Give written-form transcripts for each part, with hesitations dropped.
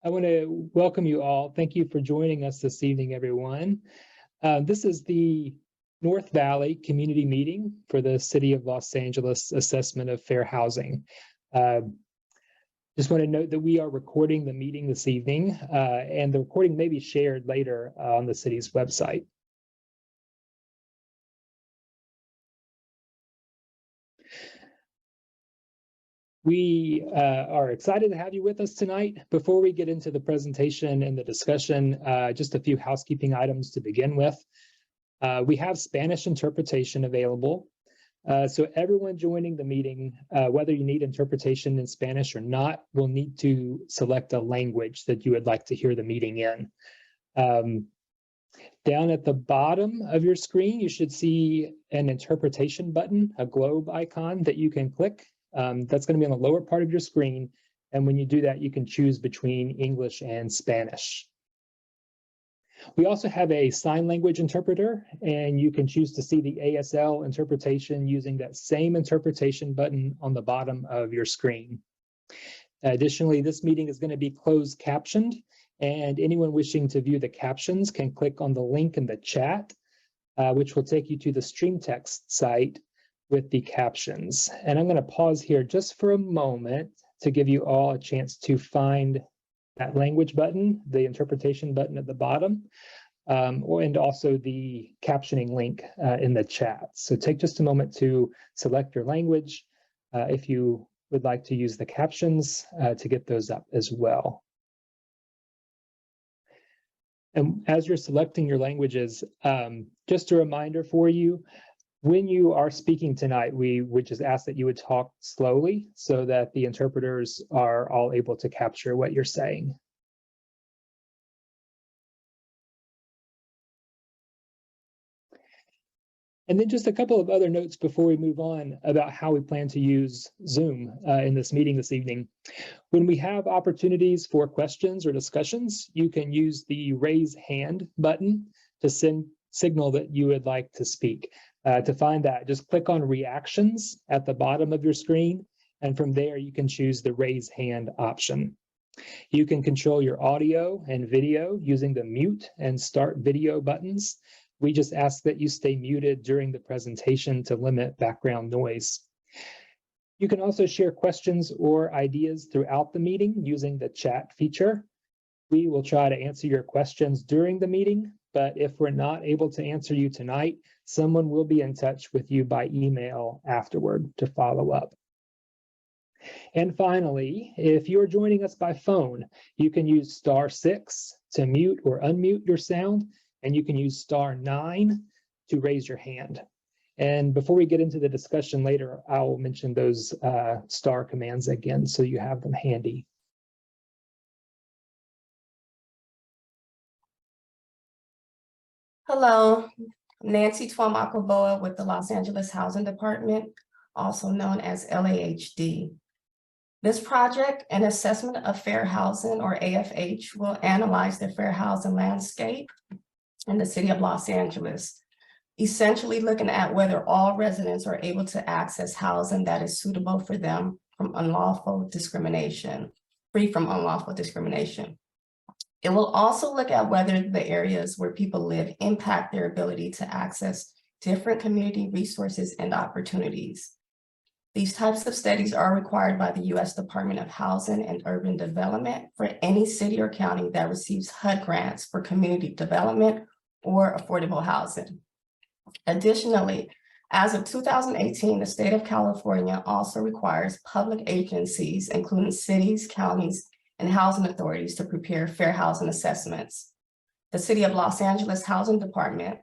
I want to welcome you all. Thank you for joining us this evening, everyone. This is the North Valley Community Meeting for the City of Los Angeles Assessment of Fair Housing. Just want to note that we are recording the meeting this evening, and the recording may be shared later on the city's website. We are excited to have you with us tonight. Before we get into the presentation and the discussion, just a few housekeeping items to begin with. We have Spanish interpretation available. So everyone joining the meeting, whether you need interpretation in Spanish or not, will need to select a language that you would like to hear the meeting in. Down at the bottom of your screen, you should see an interpretation button, a globe icon that you can click. That's going to be on the lower part of your screen. And when you do that, you can choose between English and Spanish. We also have a sign language interpreter, and you can choose to see the ASL interpretation using that same interpretation button on the bottom of your screen. Additionally, this meeting is going to be closed captioned, and anyone wishing to view the captions can click on the link in the chat, which will take you to the stream text site with the captions. And I'm going to pause here just for a moment to give you all a chance to find that language button, the interpretation button at the bottom, and also the captioning link in the chat. So take just a moment to select your language if you would like to use the captions to get those up as well. And as you're selecting your languages, just a reminder for you, when you are speaking tonight, we would just ask that you would talk slowly so that the interpreters are all able to capture what you're saying. And then just a couple of other notes before we move on about how we plan to use Zoom in this meeting this evening. When we have opportunities for questions or discussions, you can use the raise hand button to signal that you would like to speak. To find that, just click on reactions at the bottom of your screen, and from there you can choose the raise hand option. You can control your audio and video using the mute and start video buttons. We just ask that you stay muted during the presentation to limit background noise. You can also share questions or ideas throughout the meeting using the chat feature. We will try to answer your questions during the meeting, but if we're not able to answer you tonight, someone will be in touch with you by email afterward to follow up. And finally, if you're joining us by phone, you can use *6 to mute or unmute your sound, and you can use *9 to raise your hand. And before we get into the discussion later, I'll mention those star commands again so you have them handy. Hello, I'm Nancy Twamakoboa with the Los Angeles Housing Department, also known as LAHD. This project, an assessment of fair housing, or AFH, will analyze the fair housing landscape in the city of Los Angeles, essentially looking at whether all residents are able to access housing that is suitable for them from unlawful discrimination, free from unlawful discrimination. It will also look at whether the areas where people live impact their ability to access different community resources and opportunities. These types of studies are required by the U.S. Department of Housing and Urban Development for any city or county that receives HUD grants for community development or affordable housing. Additionally, as of 2018, the state of California also requires public agencies, including cities, counties, and housing authorities, to prepare fair housing assessments. The City of Los Angeles Housing Department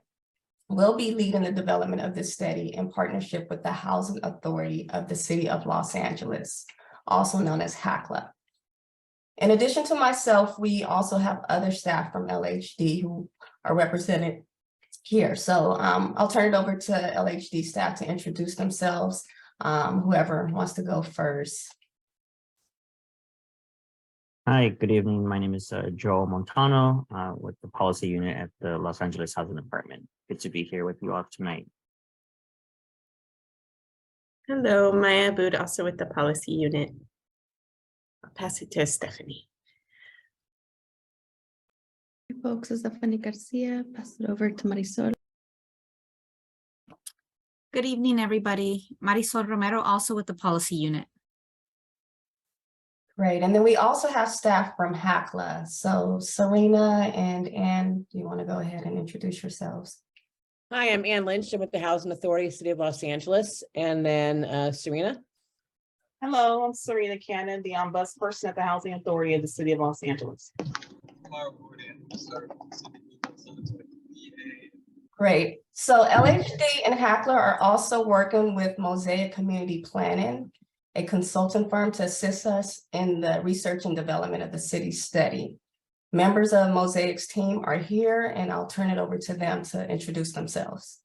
will be leading the development of this study in partnership with the Housing Authority of the City of Los Angeles, also known as HACLA. In addition to myself, we also have other staff from LHD who are represented here. So I'll turn it over to LHD staff to introduce themselves, whoever wants to go first. Hi, good evening. My name is Joel Montano with the policy unit at the Los Angeles Housing Department. Good to be here with you all tonight. Hello, Maya Abood, also with the policy unit. I'll pass it to Stephanie. folks. This is Stephanie Garcia. Pass it over to Marisol. Good evening, everybody. Marisol Romero, also with the policy unit. Great. And then we also have staff from HACLA. So Serena and Ann, do you want to go ahead and introduce yourselves? Hi, I'm Ann Lynch. I'm with the Housing Authority, City of Los Angeles, and then Serena. Hello, I'm Serena Cannon, the ombudsperson at the Housing Authority of the City of Los Angeles. Great. So LHD and HACLA are also working with Mosaic Community Planning, a consultant firm to assist us in the research and development of the city study. Members of Mosaic's team are here, and I'll turn it over to them to introduce themselves.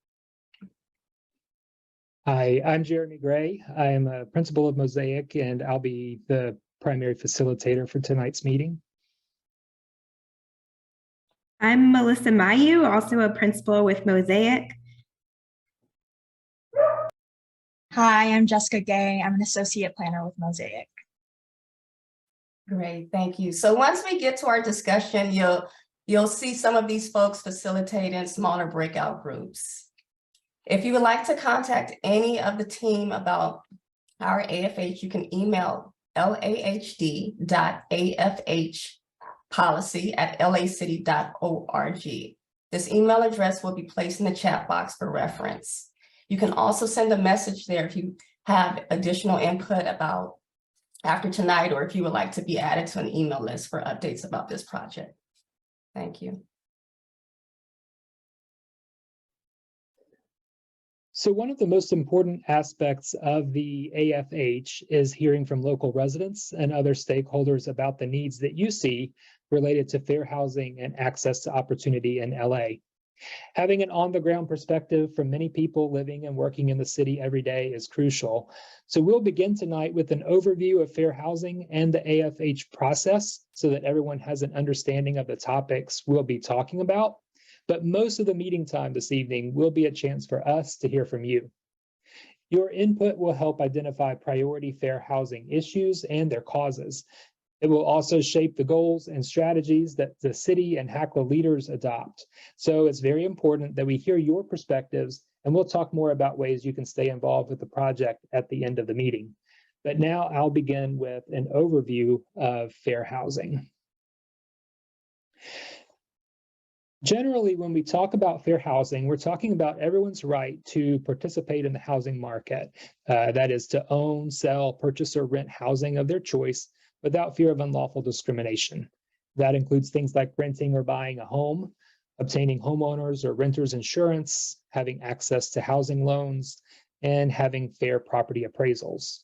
Hi, I'm Jeremy Gray. I am a principal of Mosaic, and I'll be the primary facilitator for tonight's meeting. I'm Melissa Mayu, also a principal with Mosaic. Hi, I'm Jessica Gay. I'm an associate planner with Mosaic. Great, thank you. So once we get to our discussion, you'll see some of these folks facilitate in smaller breakout groups. If you would like to contact any of the team about our AFH, you can email lahd.afhpolicy@lacity.org. This email address will be placed in the chat box for reference. You can also send a message there if you have additional input about after tonight, or if you would like to be added to an email list for updates about this project. Thank you. So one of the most important aspects of the AFH is hearing from local residents and other stakeholders about the needs that you see related to fair housing and access to opportunity in LA. Having an on-the-ground perspective from many people living and working in the city every day is crucial. So we'll begin tonight with an overview of fair housing and the AFH process so that everyone has an understanding of the topics we'll be talking about. But most of the meeting time this evening will be a chance for us to hear from you. Your input will help identify priority fair housing issues and their causes. It will also shape the goals and strategies that the city and HACLA leaders adopt. So it's very important that we hear your perspectives, and we'll talk more about ways you can stay involved with the project at the end of the meeting. But now I'll begin with an overview of fair housing. Generally, when we talk about fair housing, we're talking about everyone's right to participate in the housing market. That is to own, sell, purchase, or rent housing of their choice without fear of unlawful discrimination. That includes things like renting or buying a home, obtaining homeowners or renters insurance, having access to housing loans, and having fair property appraisals.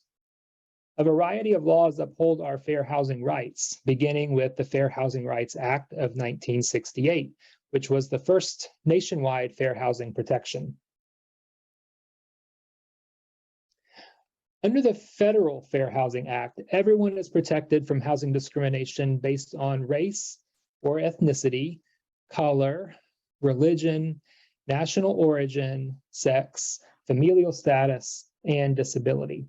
A variety of laws uphold our fair housing rights, beginning with the Fair Housing Rights Act of 1968, which was the first nationwide fair housing protection. Under the Federal Fair Housing Act, everyone is protected from housing discrimination based on race or ethnicity, color, religion, national origin, sex, familial status, and disability.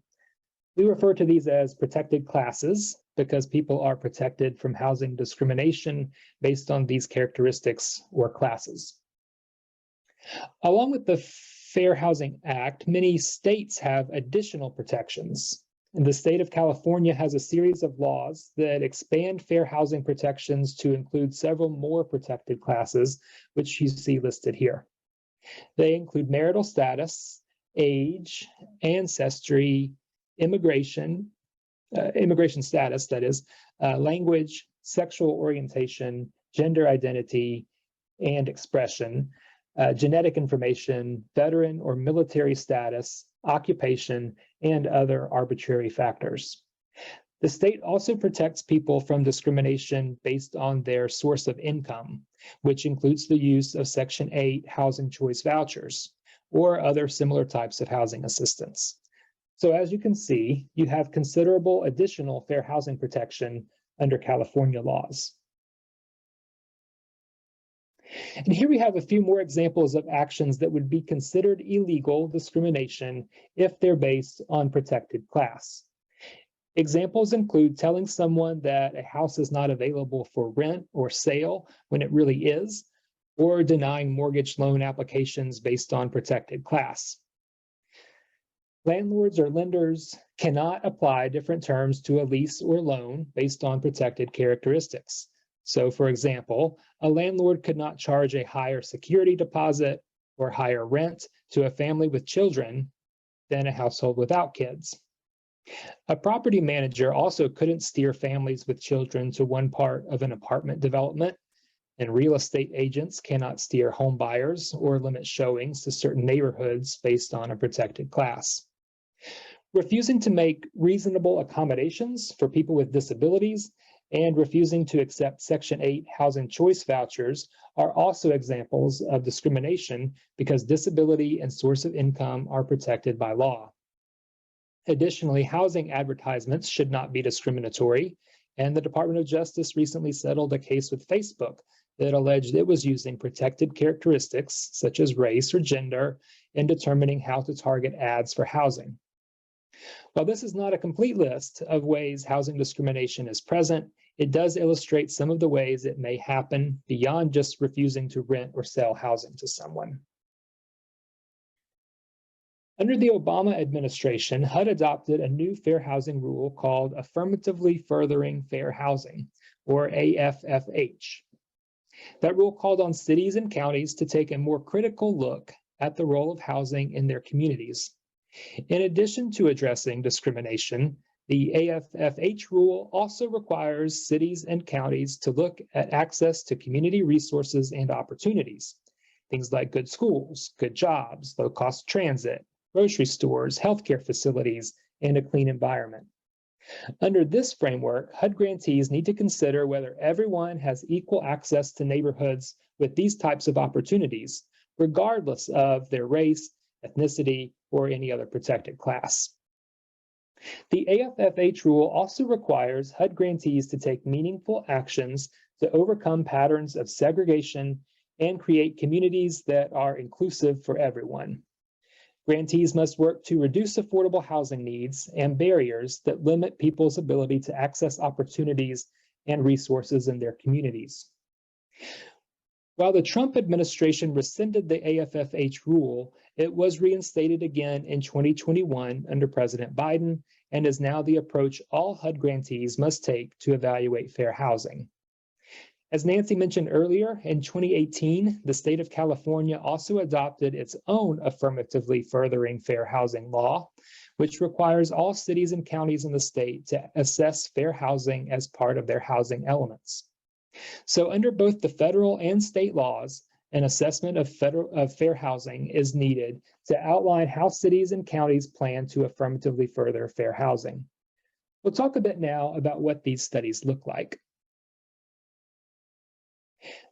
We refer to these as protected classes because people are protected from housing discrimination based on these characteristics or classes. Along with the Fair Housing Act, many states have additional protections. And the state of California has a series of laws that expand fair housing protections to include several more protected classes, which you see listed here. They include marital status, age, ancestry, immigration status, that is, language, sexual orientation, gender identity, and expression, genetic information, veteran or military status, occupation, and other arbitrary factors. The state also protects people from discrimination based on their source of income, which includes the use of Section 8 housing choice vouchers or other similar types of housing assistance. So as you can see, you have considerable additional fair housing protection under California laws. And here we have a few more examples of actions that would be considered illegal discrimination if they're based on protected class. Examples include telling someone that a house is not available for rent or sale when it really is, or denying mortgage loan applications based on protected class. Landlords or lenders cannot apply different terms to a lease or loan based on protected characteristics. So, for example, a landlord could not charge a higher security deposit or higher rent to a family with children than a household without kids. A property manager also couldn't steer families with children to one part of an apartment development, and real estate agents cannot steer home buyers or limit showings to certain neighborhoods based on a protected class. Refusing to make reasonable accommodations for people with disabilities and refusing to accept Section 8 housing choice vouchers are also examples of discrimination because disability and source of income are protected by law. Additionally, housing advertisements should not be discriminatory, and the Department of Justice recently settled a case with Facebook that alleged it was using protected characteristics such as race or gender in determining how to target ads for housing. While this is not a complete list of ways housing discrimination is present, it does illustrate some of the ways it may happen beyond just refusing to rent or sell housing to someone. Under the Obama administration, HUD adopted a new fair housing rule called Affirmatively Furthering Fair Housing, or AFFH. That rule called on cities and counties to take a more critical look at the role of housing in their communities. In addition to addressing discrimination, the AFFH rule also requires cities and counties to look at access to community resources and opportunities, things like good schools, good jobs, low-cost transit, grocery stores, healthcare facilities, and a clean environment. Under this framework, HUD grantees need to consider whether everyone has equal access to neighborhoods with these types of opportunities, regardless of their race, ethnicity, or any other protected class. The AFFH rule also requires HUD grantees to take meaningful actions to overcome patterns of segregation and create communities that are inclusive for everyone. Grantees must work to reduce affordable housing needs and barriers that limit people's ability to access opportunities and resources in their communities. While the Trump administration rescinded the AFFH rule, it was reinstated again in 2021 under President Biden and is now the approach all HUD grantees must take to evaluate fair housing. As Nancy mentioned earlier, in 2018, the state of California also adopted its own affirmatively furthering fair housing law, which requires all cities and counties in the state to assess fair housing as part of their housing elements. So under both the federal and state laws, an assessment of fair housing is needed to outline how cities and counties plan to affirmatively further fair housing. We'll talk a bit now about what these studies look like.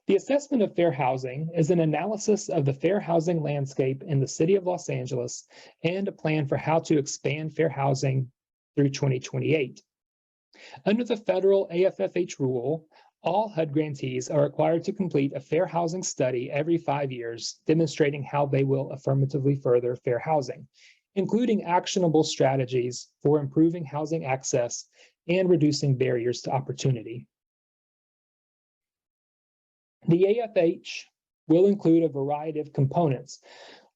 The assessment of fair housing is an analysis of the fair housing landscape in the city of Los Angeles and a plan for how to expand fair housing through 2028. Under the federal AFFH rule, all HUD grantees are required to complete a fair housing study every 5 years, demonstrating how they will affirmatively further fair housing, including actionable strategies for improving housing access and reducing barriers to opportunity. The AFH will include a variety of components.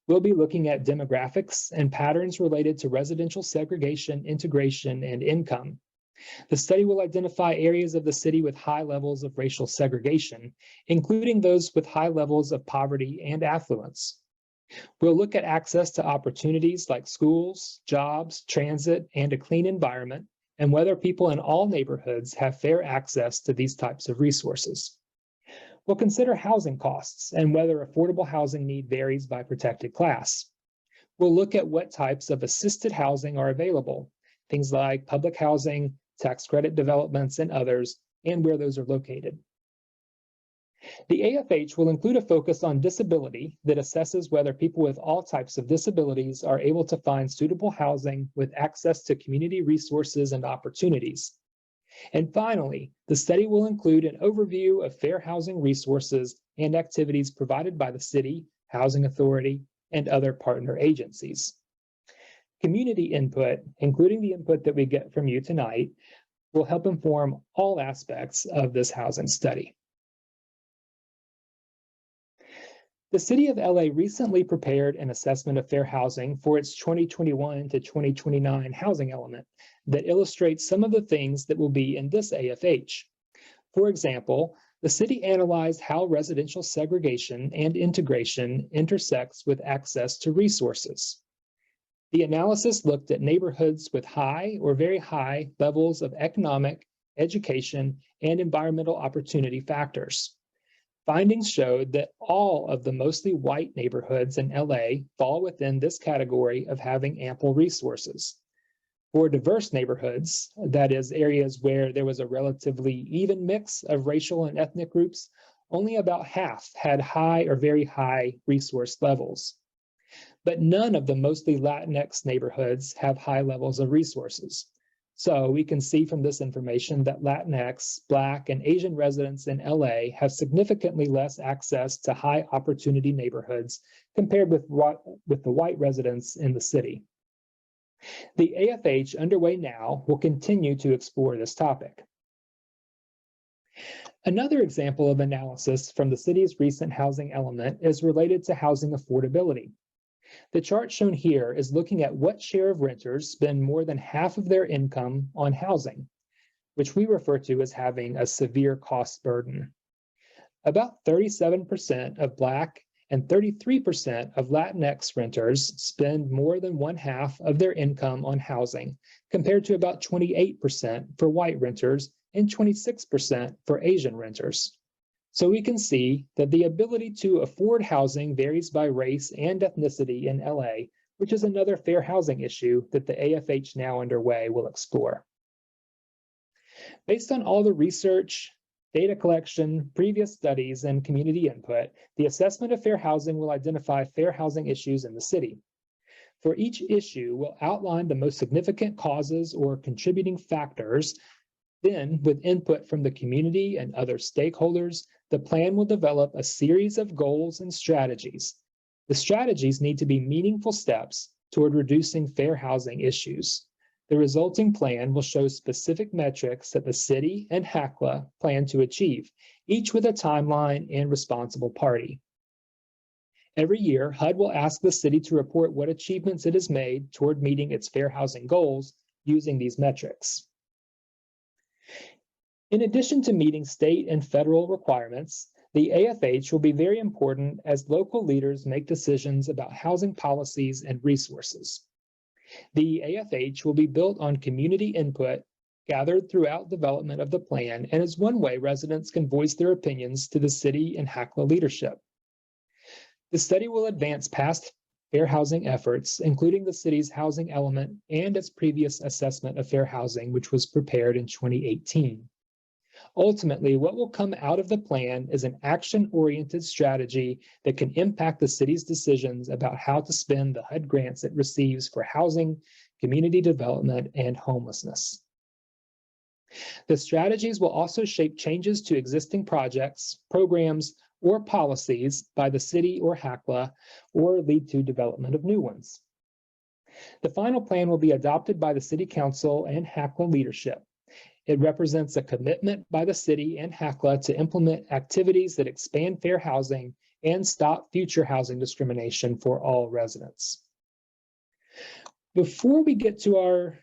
We'll be looking at demographics and patterns related to residential segregation, integration, and income. The study will identify areas of the city with high levels of racial segregation, including those with high levels of poverty and affluence. We'll look at access to opportunities like schools, jobs, transit, and a clean environment, and whether people in all neighborhoods have fair access to these types of resources. We'll consider housing costs and whether affordable housing need varies by protected class. We'll look at what types of assisted housing are available, things like public housing, tax credit developments, and others, and where those are located. The AFH will include a focus on disability that assesses whether people with all types of disabilities are able to find suitable housing with access to community resources and opportunities. And finally, the study will include an overview of fair housing resources and activities provided by the city, housing authority, and other partner agencies. Community input, including the input that we get from you tonight, will help inform all aspects of this housing study. The City of LA recently prepared an assessment of fair housing for its 2021 to 2029 housing element that illustrates some of the things that will be in this AFH. For example, the city analyzed how residential segregation and integration intersects with access to resources. The analysis looked at neighborhoods with high or very high levels of economic, education, and environmental opportunity factors. Findings showed that all of the mostly white neighborhoods in LA fall within this category of having ample resources. For diverse neighborhoods, that is, areas where there was a relatively even mix of racial and ethnic groups, only about half had high or very high resource levels. But none of the mostly Latinx neighborhoods have high levels of resources. So we can see from this information that Latinx, Black, and Asian residents in LA have significantly less access to high opportunity neighborhoods compared with the white residents in the city. The AFH underway now will continue to explore this topic. Another example of analysis from the city's recent housing element is related to housing affordability. The chart shown here is looking at what share of renters spend more than half of their income on housing, which we refer to as having a severe cost burden. About 37% of Black and 33% of Latinx renters spend more than one half of their income on housing, compared to about 28% for white renters and 26% for Asian renters. So we can see that the ability to afford housing varies by race and ethnicity in LA, which is another fair housing issue that the AFH now underway will explore. Based on all the research, data collection, previous studies, and community input, the assessment of fair housing will identify fair housing issues in the city. For each issue, we'll outline the most significant causes or contributing factors. Then, with input from the community and other stakeholders, the plan will develop a series of goals and strategies. The strategies need to be meaningful steps toward reducing fair housing issues. The resulting plan will show specific metrics that the city and HACLA plan to achieve, each with a timeline and responsible party. Every year, HUD will ask the city to report what achievements it has made toward meeting its fair housing goals using these metrics. In addition to meeting state and federal requirements, the AFH will be very important as local leaders make decisions about housing policies and resources. The AFH will be built on community input gathered throughout development of the plan and is one way residents can voice their opinions to the city and HACLA leadership. The study will advance past fair housing efforts, including the city's housing element and its previous assessment of fair housing, which was prepared in 2018. Ultimately, what will come out of the plan is an action-oriented strategy that can impact the city's decisions about how to spend the HUD grants it receives for housing, community development, and homelessness. The strategies will also shape changes to existing projects, programs, or policies by the city or HACLA, or lead to development of new ones. The final plan will be adopted by the City Council and HACLA leadership. It represents a commitment by the city and HACLA to implement activities that expand fair housing and stop future housing discrimination for all residents. Before we get to our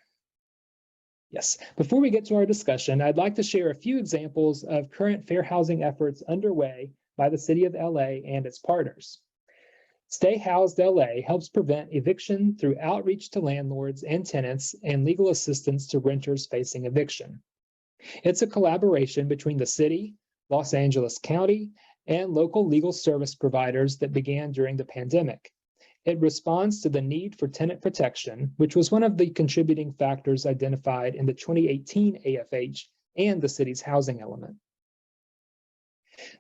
discussion, I'd like to share a few examples of current fair housing efforts underway by the City of LA and its partners. Stay Housed LA helps prevent eviction through outreach to landlords and tenants and legal assistance to renters facing eviction. It's a collaboration between the city, Los Angeles County, and local legal service providers that began during the pandemic. It responds to the need for tenant protection, which was one of the contributing factors identified in the 2018 AFH and the city's housing element.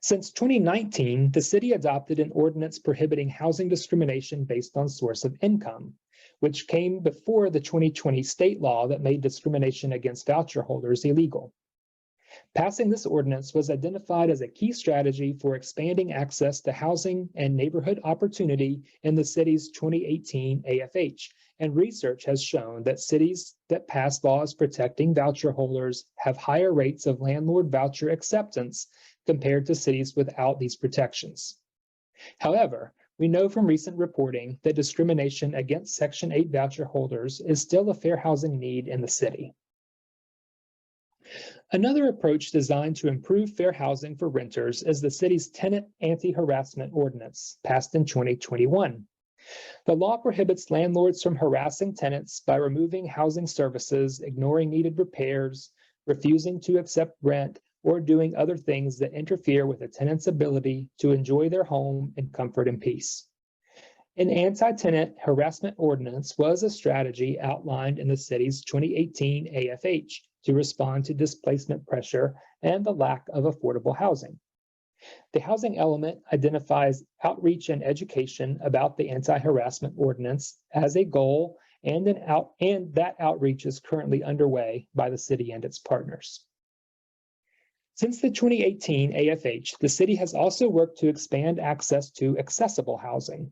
Since 2019, the city adopted an ordinance prohibiting housing discrimination based on source of income, which came before the 2020 state law that made discrimination against voucher holders illegal. Passing this ordinance was identified as a key strategy for expanding access to housing and neighborhood opportunity in the city's 2018 AFH. And research has shown that cities that pass laws protecting voucher holders have higher rates of landlord voucher acceptance compared to cities without these protections. However, we know from recent reporting that discrimination against Section 8 voucher holders is still a fair housing need in the city. Another approach designed to improve fair housing for renters is the city's tenant anti-harassment ordinance, passed in 2021. The law prohibits landlords from harassing tenants by removing housing services, ignoring needed repairs, refusing to accept rent, or doing other things that interfere with a tenant's ability to enjoy their home in comfort and peace. An anti-tenant harassment ordinance was a strategy outlined in the city's 2018 AFH to respond to displacement pressure and the lack of affordable housing. The housing element identifies outreach and education about the anti-harassment ordinance as a goal, and that outreach is currently underway by the city and its partners. Since the 2018 AFH, the city has also worked to expand access to accessible housing.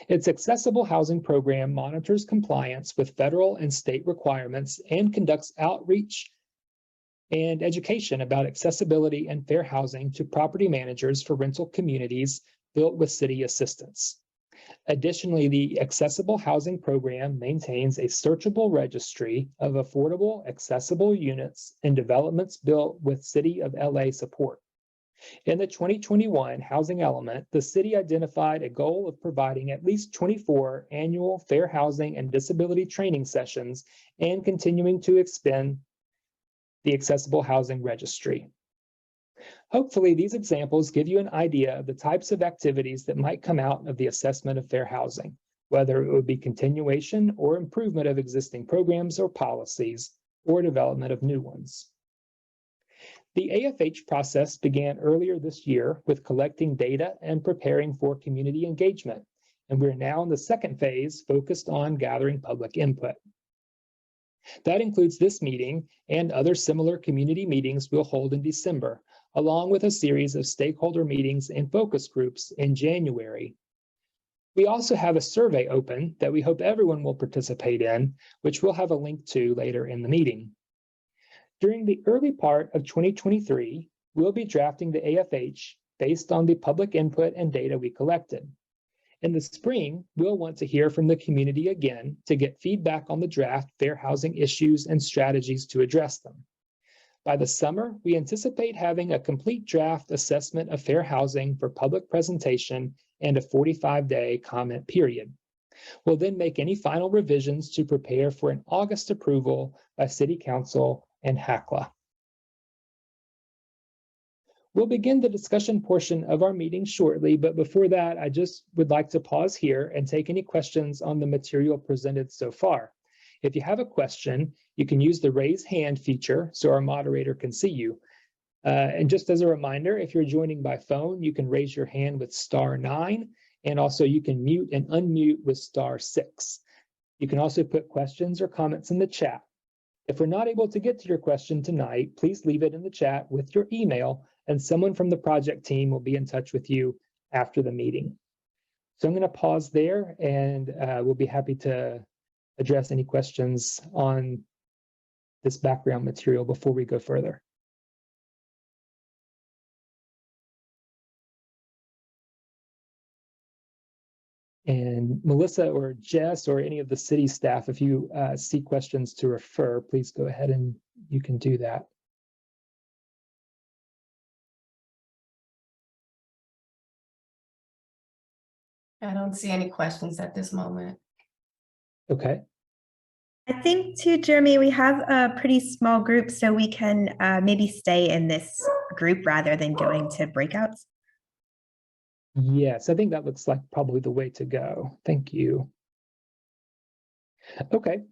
Its accessible housing program monitors compliance with federal and state requirements and conducts outreach and education about accessibility and fair housing to property managers for rental communities built with city assistance. Additionally, the Accessible Housing Program maintains a searchable registry of affordable, accessible units and developments built with City of LA support. In the 2021 housing element, the city identified a goal of providing at least 24 annual fair housing and disability training sessions and continuing to expand the Accessible Housing Registry. Hopefully, these examples give you an idea of the types of activities that might come out of the assessment of fair housing, whether it would be continuation or improvement of existing programs or policies, or development of new ones. The AFH process began earlier this year with collecting data and preparing for community engagement, and we're now in the second phase focused on gathering public input. That includes this meeting and other similar community meetings we'll hold in December, along with a series of stakeholder meetings and focus groups in January. We also have a survey open that we hope everyone will participate in, which we'll have a link to later in the meeting. During the early part of 2023, we'll be drafting the AFH based on the public input and data we collected. In the spring, we'll want to hear from the community again to get feedback on the draft fair housing issues and strategies to address them. By the summer, we anticipate having a complete draft assessment of fair housing for public presentation and a 45-day comment period. We'll then make any final revisions to prepare for an August approval by City Council and HACLA. We'll begin the discussion portion of our meeting shortly, but before that, I just would like to pause here and take any questions on the material presented so far. If you have a question, you can use the raise hand feature so our moderator can see you. And just as a reminder, if you're joining by phone, you can raise your hand with *9, and also you can mute and unmute with *6. You can also put questions or comments in the chat. If we're not able to get to your question tonight, please leave it in the chat with your email, and someone from the project team will be in touch with you after the meeting. So I'm going to pause there, and we'll be happy to address any questions on this background material before we go further. And Melissa or Jess or any of the city staff, if you see questions to refer, please go ahead and you can do that. I don't see any questions at this moment. Okay. I think too, Jeremy, we have a pretty small group, so we can maybe stay in this group rather than going to breakouts. Yes, I think that looks like probably the way to go. Thank you. Okay,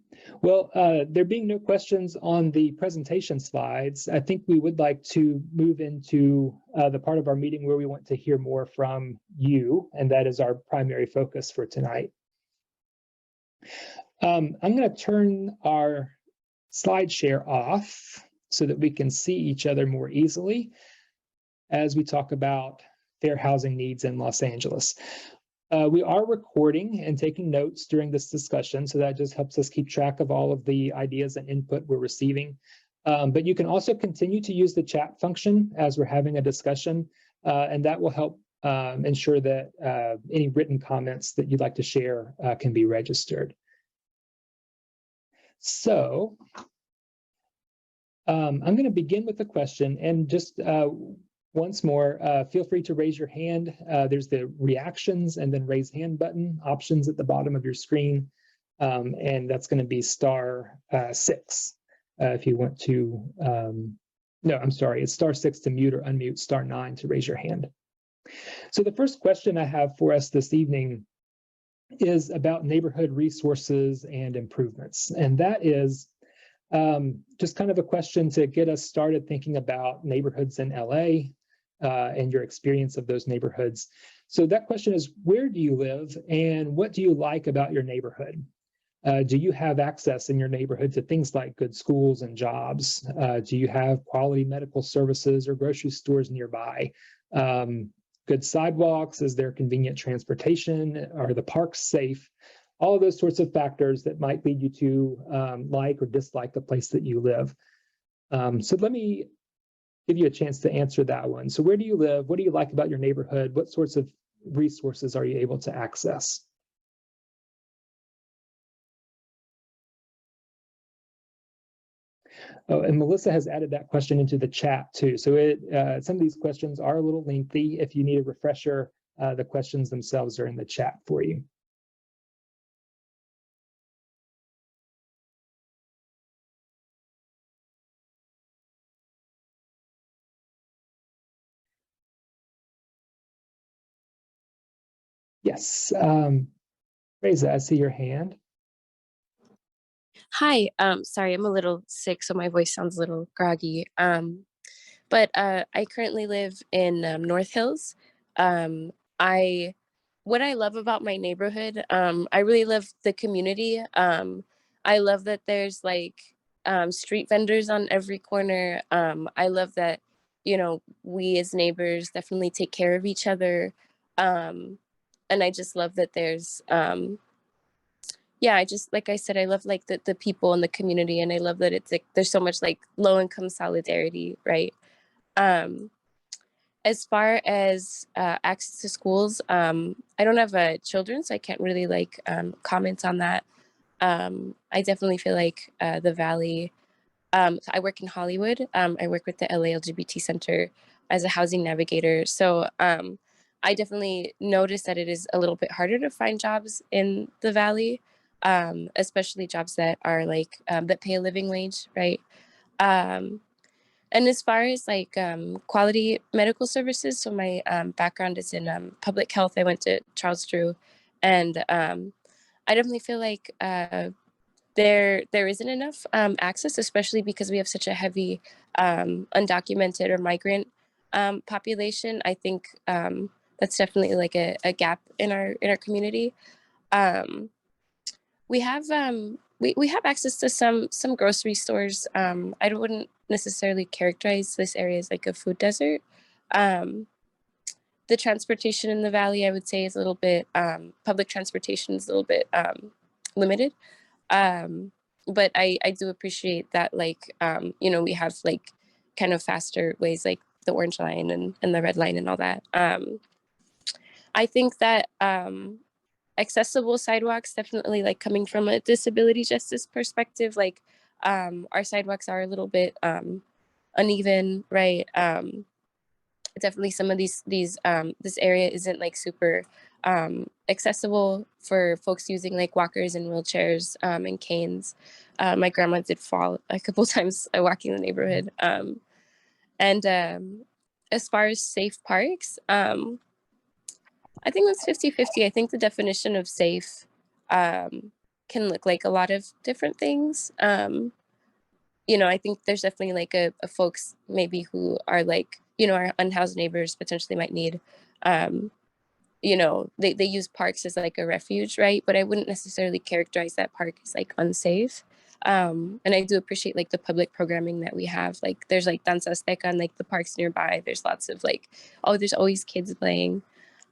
well, there being no questions on the presentation slides, I think we would like to move into the part of our meeting where we want to hear more from you, and that is our primary focus for tonight. I'm going to turn our slide share off, so that we can see each other more easily as we talk about fair housing needs in Los Angeles. We are recording and taking notes during this discussion, so that just helps us keep track of all of the ideas and input we're receiving. But you can also continue to use the chat function as we're having a discussion, and that will help ensure that any written comments that you'd like to share can be registered. So I'm going to begin with the question, and just once more, feel free to raise your hand. There's the reactions and then raise hand button options at the bottom of your screen. And that's going to be *6 if you want to. No, I'm sorry. It's *6 to mute or unmute, *9 to raise your hand. So the first question I have for us this evening is about neighborhood resources and improvements. And that is just kind of a question to get us started thinking about neighborhoods in LA and your experience of those neighborhoods. So that question is, where do you live and what do you like about your neighborhood? Do you have access in your neighborhood to things like good schools and jobs? Do you have quality medical services or grocery stores nearby? Good sidewalks? Is there convenient transportation? Are the parks safe? All of those sorts of factors that might lead you to like or dislike the place that you live. So let me give you a chance to answer that one. So where do you live? What do you like about your neighborhood? What sorts of resources are you able to access? Oh, and Melissa has added that question into the chat too. So some of these questions are a little lengthy. If you need a refresher, the questions themselves are in the chat for you. Yes, Reza, I see your hand. Hi, sorry, I'm a little sick, so my voice sounds a little groggy. But I currently live in North Hills. What I love about my neighborhood, I really love the community. I love that there's like street vendors on every corner. I love that, you know, we as neighbors definitely take care of each other. And I just love that there's yeah, I just, like I said, I love like the people in the community, and I love that it's like there's so much like low income solidarity, right? As far as access to schools, I don't have children, so I can't really like comment on that. I definitely feel like the Valley, so I work in Hollywood. I work with the LA LGBT Center as a housing navigator. So I definitely noticed that it is a little bit harder to find jobs in the Valley, especially jobs that are like that pay a living wage, right? And as far as like quality medical services, so my background is in public health. I went to Charles Drew, and I definitely feel like there isn't enough access, especially because we have such a heavy undocumented or migrant population. I think that's definitely like a gap in our community. We have we have access to some grocery stores. I wouldn't necessarily characterize this area as like a food desert. The transportation in the Valley, I would say, is a little bit public transportation is a little bit limited. But I do appreciate that, like, you know, we have like kind of faster ways like the Orange Line and the Red Line and all that. I think that accessible sidewalks, definitely like coming from a disability justice perspective, like our sidewalks are a little bit uneven, right? Definitely some of these this area isn't like super accessible for folks using like walkers and wheelchairs and canes. My grandma did fall a couple times walking the neighborhood. And as far as safe parks, I think that's 50-50. I think the definition of safe can look like a lot of different things. You know, I think there's definitely like a folks maybe who are like, you know, our unhoused neighbors potentially might need, you know, they use parks as like a refuge, right? But I wouldn't necessarily characterize that park as like unsafe. And I do appreciate like the public programming that we have. Like there's like Danza Azteca and like the parks nearby. There's lots of like, oh, there's always kids playing.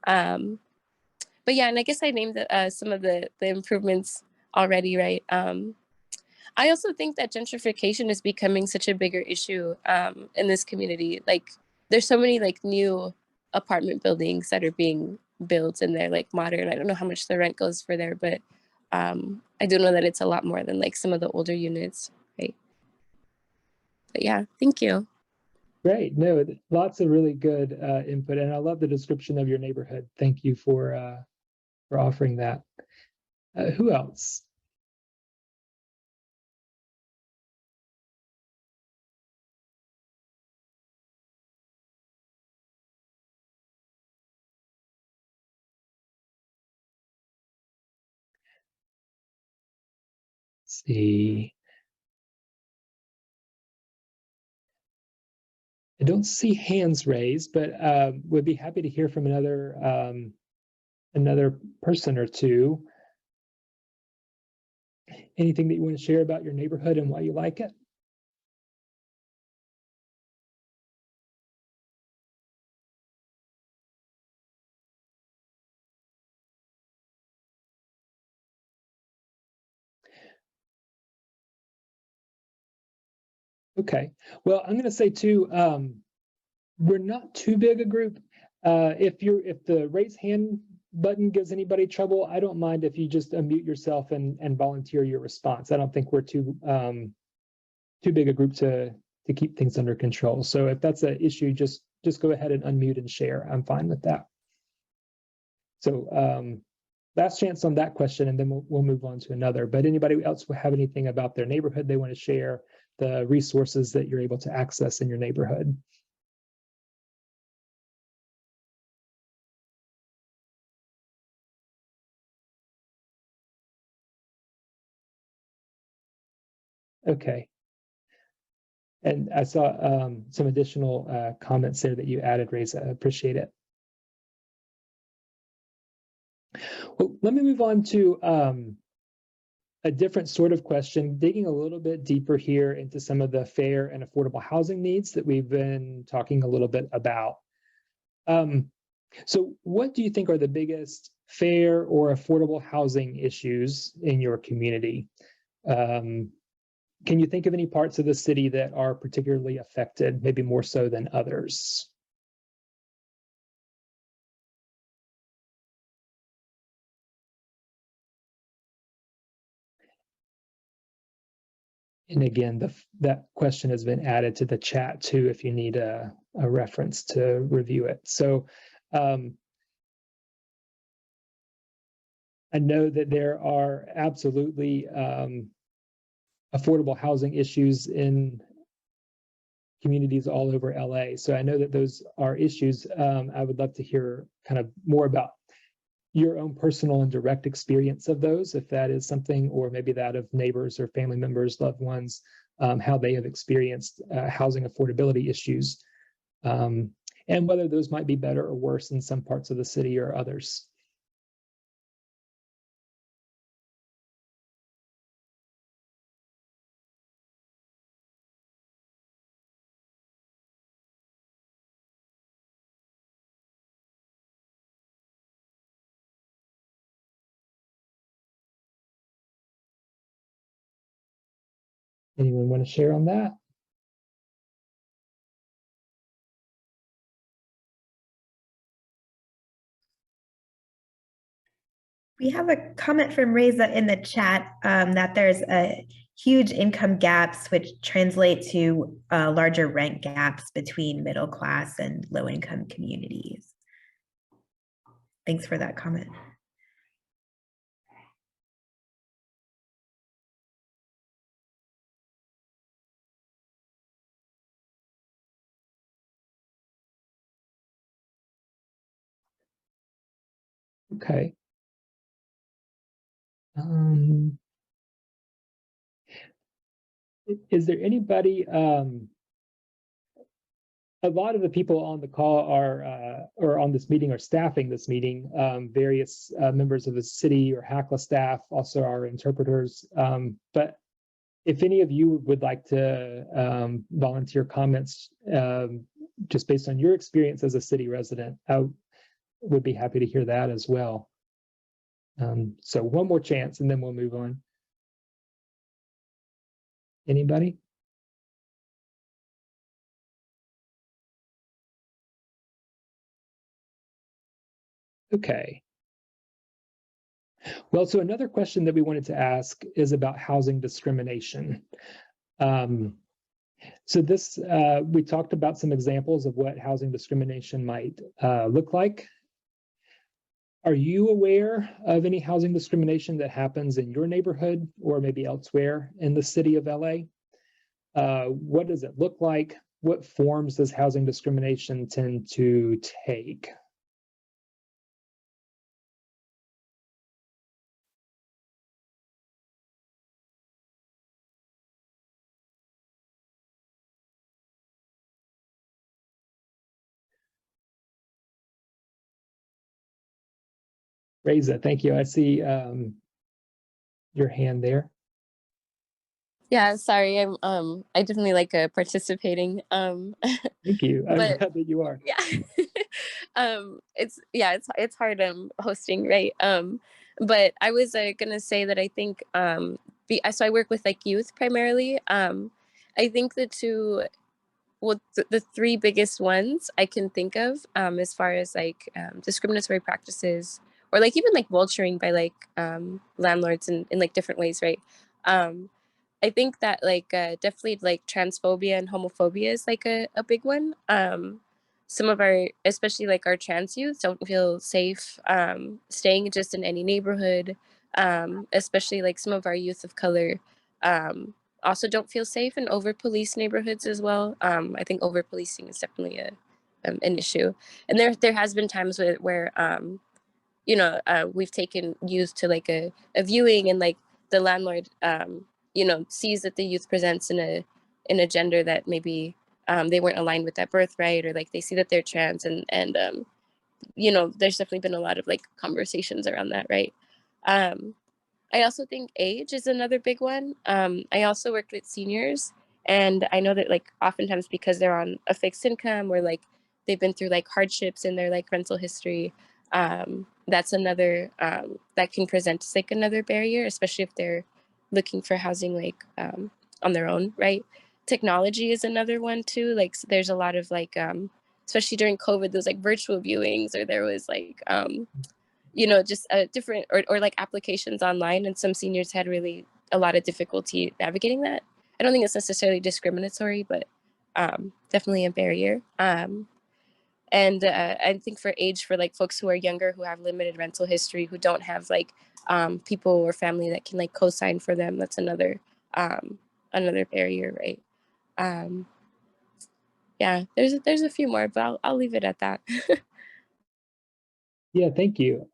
But yeah, and I guess I named some of the improvements already, right? I also think that gentrification is becoming such a bigger issue in this community. Like there's so many like new apartment buildings that are being built and they're like modern. I don't know how much the rent goes for there, but I do know that it's a lot more than like some of the older units, right? But yeah, thank you. Great. No, lots of really good input, and I love the description of your neighborhood. Thank you for offering that. Who else? Let's see. I don't see hands raised, but would be happy to hear from another person or two. Anything that you want to share about your neighborhood and why you like it? Okay, well, I'm going to say too, we're not too big a group. If the raise hand button gives anybody trouble, I don't mind if you just unmute yourself and volunteer your response. I don't think we're too big a group to keep things under control. So if that's an issue, just go ahead and unmute and share. I'm fine with that. So last chance on that question, and then we'll move on to another. But anybody else will have anything about their neighborhood they want to share, the resources that you're able to access in your neighborhood? Okay. And I saw some additional comments there that you added, Reza. I appreciate it. Well, let me move on to a different sort of question, digging a little bit deeper here into some of the fair and affordable housing needs that we've been talking a little bit about. So what do you think are the biggest fair or affordable housing issues in your community? Can you think of any parts of the city that are particularly affected, maybe more so than others? And again, that question has been added to the chat too, if you need a reference to review it. So I know that there are absolutely affordable housing issues in communities all over LA. So I know that those are issues. I would love to hear kind of more about your own personal and direct experience of those, if that is something, or maybe that of neighbors or family members, loved ones, how they have experienced housing affordability issues, and whether those might be better or worse in some parts of the city or others. Anyone want to share on that? We have a comment from Reza in the chat that there's a huge income gaps, which translate to larger rent gaps between middle class and low income communities. Thanks for that comment. Okay. Is there anybody, a lot of the people on the call are, or on this meeting, are staffing this meeting, various members of the city or HACLA staff, also our interpreters. But if any of you would like to volunteer comments, just based on your experience as a city resident, I would be happy to hear that as well. So one more chance and then we'll move on. Anybody? Okay. Well, so another question that we wanted to ask is about housing discrimination. So this, we talked about some examples of what housing discrimination might look like. Are you aware of any housing discrimination that happens in your neighborhood or maybe elsewhere in the city of LA? What does it look like? What forms does housing discrimination tend to take? Reza, thank you. I see your hand there. Yeah, sorry, I definitely like participating. Thank you. I'm But glad that you are. yeah, it's hard hosting, right? But I was gonna say that I think so I work with like youth primarily. I think the three biggest ones I can think of as far as like discriminatory practices or like even like vulturing by like landlords in like different ways, right? I think that like definitely like transphobia and homophobia is like a big one. Some of our, especially like our trans youth, don't feel safe staying just in any neighborhood, especially like some of our youth of color also don't feel safe in over policed neighborhoods as well. I think over policing is definitely an issue, and there has been times where we've taken youth to like a viewing, and like the landlord sees that the youth presents in a gender that maybe they weren't aligned with that birthright, or like they see that they're trans, and there's definitely been a lot of like conversations around that, right? I also think age is another big one. I also worked with seniors, and I know that like oftentimes because they're on a fixed income or like they've been through like hardships in their like rental history, that's another that can present as like another barrier, especially if they're looking for housing like on their own, right? Technology is another one too. Like there's a lot of like especially during COVID, those like virtual viewings, or there was like just a different or like applications online, and some seniors had really a lot of difficulty navigating that. I don't think it's necessarily discriminatory, but definitely a barrier. And I think for age, for like folks who are younger, who have limited rental history, who don't have like people or family that can like co-sign for them, that's another barrier, right? Yeah, there's a few more, but I'll leave it at that. Yeah, thank you.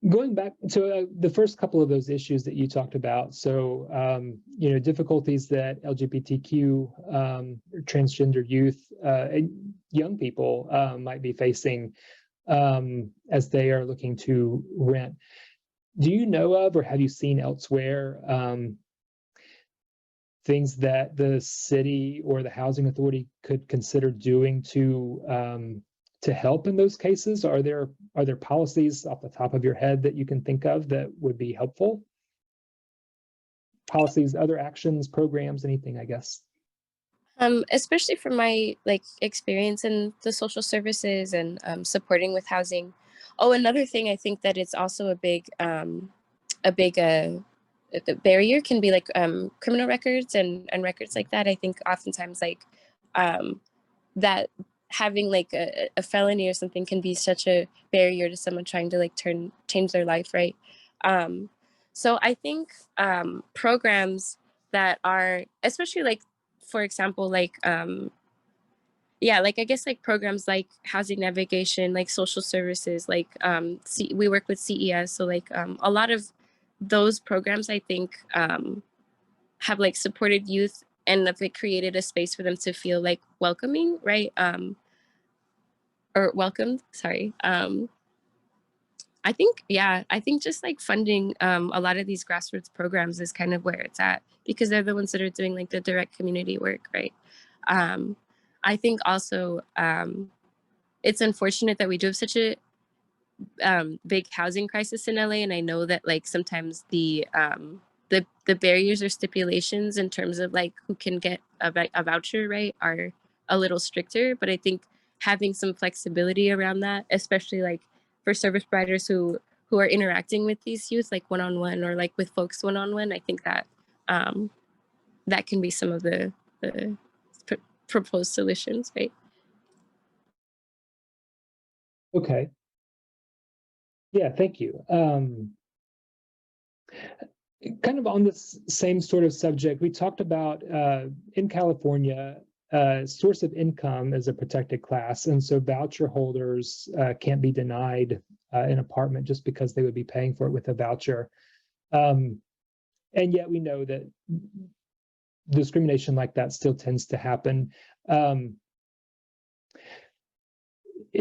Going back to the first couple of those issues that you talked about, so difficulties that LGBTQ, transgender youth, and young people might be facing as they are looking to rent. Do you know of, or have you seen elsewhere, things that the city or the housing authority could consider doing to help in those cases? Are there policies off the top of your head that you can think of that would be helpful? Policies, other actions, programs, anything, I guess. Especially from my like experience in the social services and supporting with housing. Oh, another thing, I think that it's also a big the barrier can be like criminal records and records like that. I think oftentimes like that having like a felony or something can be such a barrier to someone trying to like change their life, right? So I think programs that are, especially like, for example, like like I guess like programs like housing navigation, like social services, like we work with CES, so like a lot of those programs I think have like supported youth and have created a space for them to feel like welcoming, right? Or welcomed, sorry. I think, yeah, I think just like funding a lot of these grassroots programs is kind of where it's at, because they're the ones that are doing like the direct community work, right? I think also it's unfortunate that we do have such a big housing crisis in LA, and I know that like sometimes the barriers or stipulations in terms of like who can get a voucher, right, are a little stricter. But I think having some flexibility around that, especially like for service providers who are interacting with these youth like one-on-one or like with folks one-on-one, I think that that can be some of the proposed solutions, right? Okay. Yeah, thank you. Kind of on this same sort of subject, we talked about in California, source of income is a protected class. And so voucher holders can't be denied an apartment just because they would be paying for it with a voucher. And yet we know that discrimination like that still tends to happen.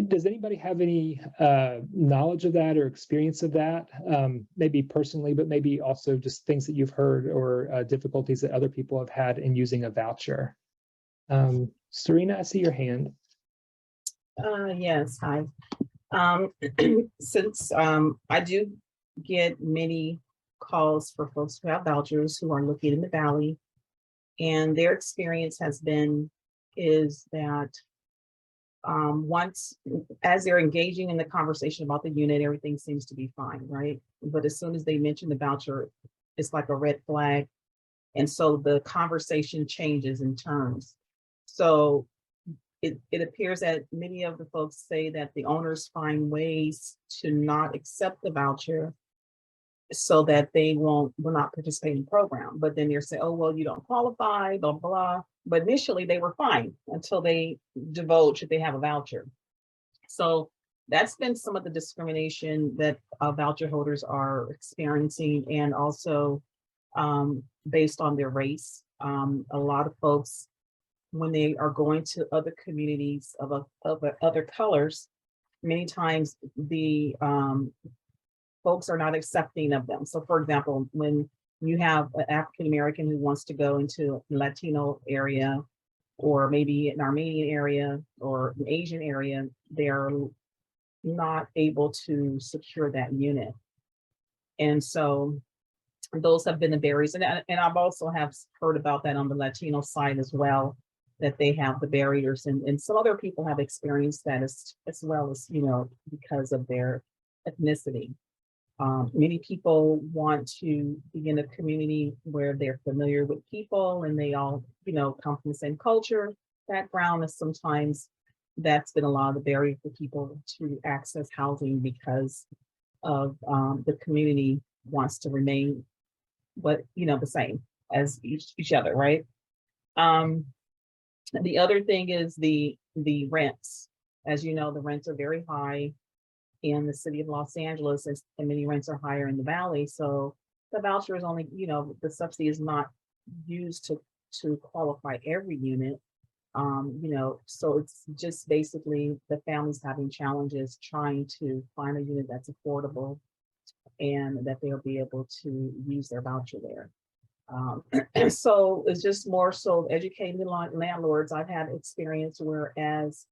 Does anybody have any knowledge of that or experience of that? Maybe personally, but maybe also just things that you've heard or difficulties that other people have had in using a voucher. Serena, I see your hand. Yes, hi. Since I do get many calls for folks who have vouchers who are located in the Valley, and their experience has been is that once, as they're engaging in the conversation about the unit, everything seems to be fine, right? But as soon as they mention the voucher, it's like a red flag. And so the conversation changes in terms. So it appears that many of the folks say that the owners find ways to not accept the voucher so that they will not participate in the program. But then they're saying, oh, well, you don't qualify, blah, blah. But initially they were fine until they divulge that they have a voucher. So that's been some of the discrimination that voucher holders are experiencing, and also based on their race. A lot of folks, when they are going to other communities of other colors, many times the folks are not accepting of them. So for example, when you have an African-American who wants to go into a Latino area, or maybe an Armenian area or an Asian area, they're not able to secure that unit. And so those have been the barriers. And I've also have heard about that on the Latino side as well, that they have the barriers, and some other people have experienced that as well, as, you know, because of their ethnicity. Many people want to be in a community where they're familiar with people and they all, you know, come from the same culture background, and sometimes that's been a lot of the barrier for people to access housing, because of the community wants to remain, but you know, the same as each other, right? The other thing is the rents. As you know, the rents are very high in the city of Los Angeles, and many rents are higher in the Valley. So the voucher is only, you know, the subsidy is not used to qualify every unit. You know, so it's just basically the families having challenges trying to find a unit that's affordable and that they'll be able to use their voucher there. So it's just more so educating the landlords. I've had experience whereas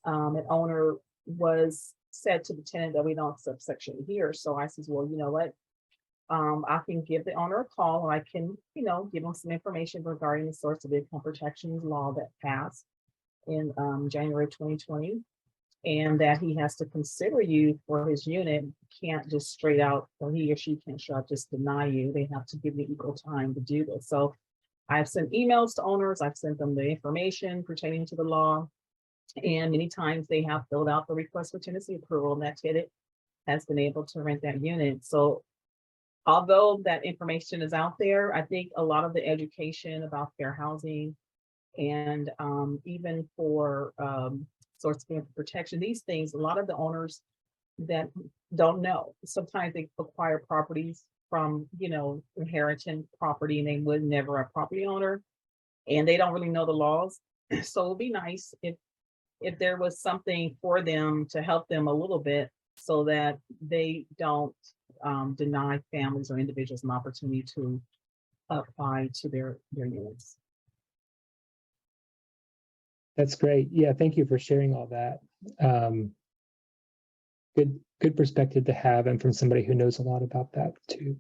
an owner was said to the tenant that we don't accept section here. So I says, well, you know what? I can give the owner a call, and I can, you know, give them some information regarding the source of income protections law that passed in January 2020, and that he has to consider you for his unit. Can't just straight out, or he or she can't straight out just deny you. They have to give you equal time to do this. So I've sent emails to owners. I've sent them the information pertaining to the law, and many times they have filled out the request for tenancy approval, and that tenant has been able to rent that unit. So although that information is out there, I think a lot of the education about fair housing and even for source of protection, these things, a lot of the owners that don't know, sometimes they acquire properties from, you know, inheriting property, and they would never a property owner, and they don't really know the laws. So it'd be nice if there was something for them to help them a little bit so that they don't deny families or individuals an opportunity to apply to their units. That's great. Yeah, thank you for sharing all that. Good perspective to have, and from somebody who knows a lot about that too.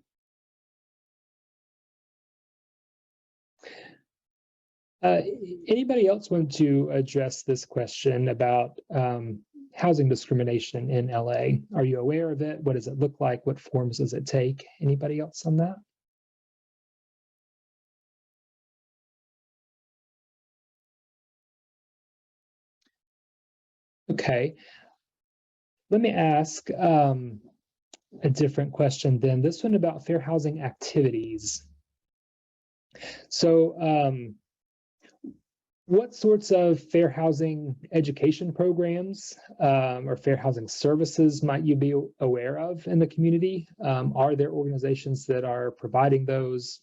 Anybody else want to address this question about housing discrimination in LA? Are you aware of it? What does it look like? What forms does it take? Anybody else on that? Okay. Let me ask a different question then. This one about fair housing activities. So what sorts of fair housing education programs or fair housing services might you be aware of in the community? Are there organizations that are providing those?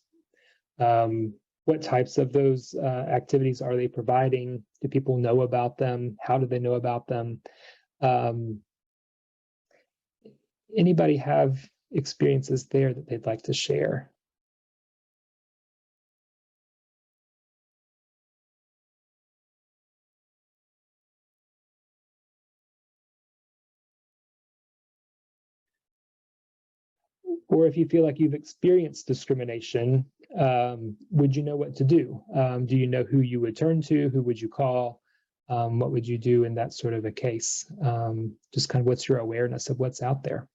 What types of those activities are they providing? Do people know about them? How do they know about them? Anybody have experiences there that they'd like to share? Or if you feel like you've experienced discrimination, would you know what to do? Do you know who you would turn to? Who would you call? What would you do in that sort of a case? Just kind of what's your awareness of what's out there?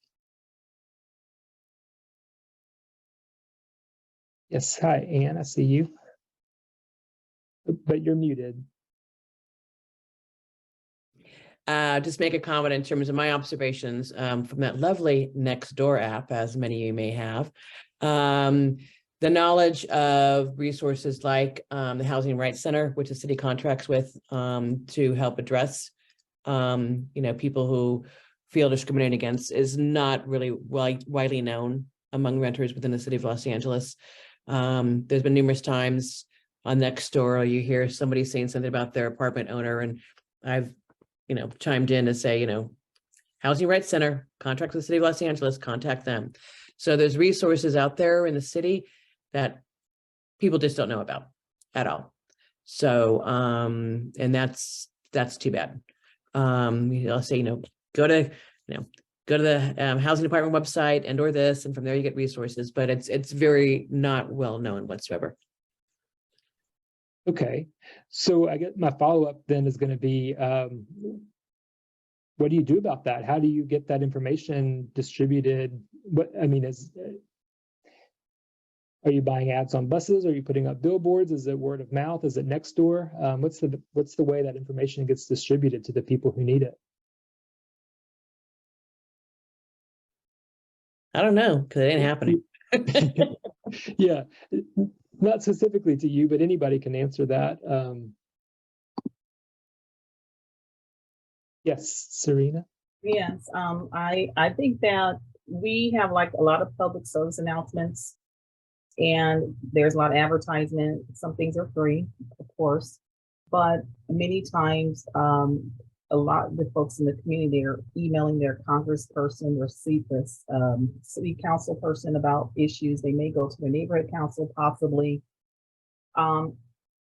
Yes, hi, Anne, I see you. But you're muted. Just make a comment in terms of my observations from that lovely Nextdoor app, as many of you may have. The knowledge of resources like the Housing Rights Center, which the city contracts with to help address, people who feel discriminated against, is not really widely known among renters within the city of Los Angeles. There's been numerous times on Nextdoor you hear somebody saying something about their apartment owner, and I've chimed in to say, Housing Rights Center, contract with the city of Los Angeles, contact them. So there's resources out there in the city that people just don't know about at all. So, and that's too bad. I'll say, go to the housing department website or this, and from there you get resources, but it's very not well known whatsoever. Okay, so I guess my follow-up then is going to be, what do you do about that? How do you get that information distributed? Are you buying ads on buses? Are you putting up billboards? Is it word of mouth? Is it Nextdoor? What's the way that information gets distributed to the people who need it? I don't know, because it ain't happening. Yeah, not specifically to you, but anybody can answer that. Yes, Serena? Yes, I think that we have like a lot of public service announcements, and there's a lot of advertisement. Some things are free, of course, but many times a lot of the folks in the community are emailing their congressperson or city council person about issues. They may go to the neighborhood council, possibly.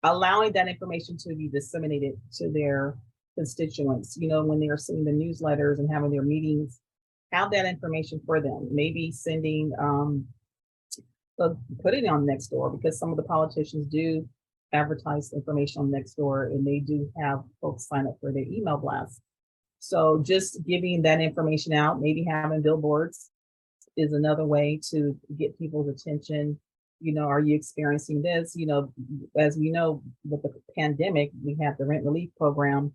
Allowing that information to be disseminated to their constituents, when they're sending the newsletters and having their meetings, have that information for them. Maybe sending, put it on Nextdoor, because some of the politicians do advertise information on Nextdoor, and they do have folks sign up for their email blast. So just giving that information out, maybe having billboards is another way to get people's attention. Are you experiencing this? As we know, with the pandemic, we have the rent relief program,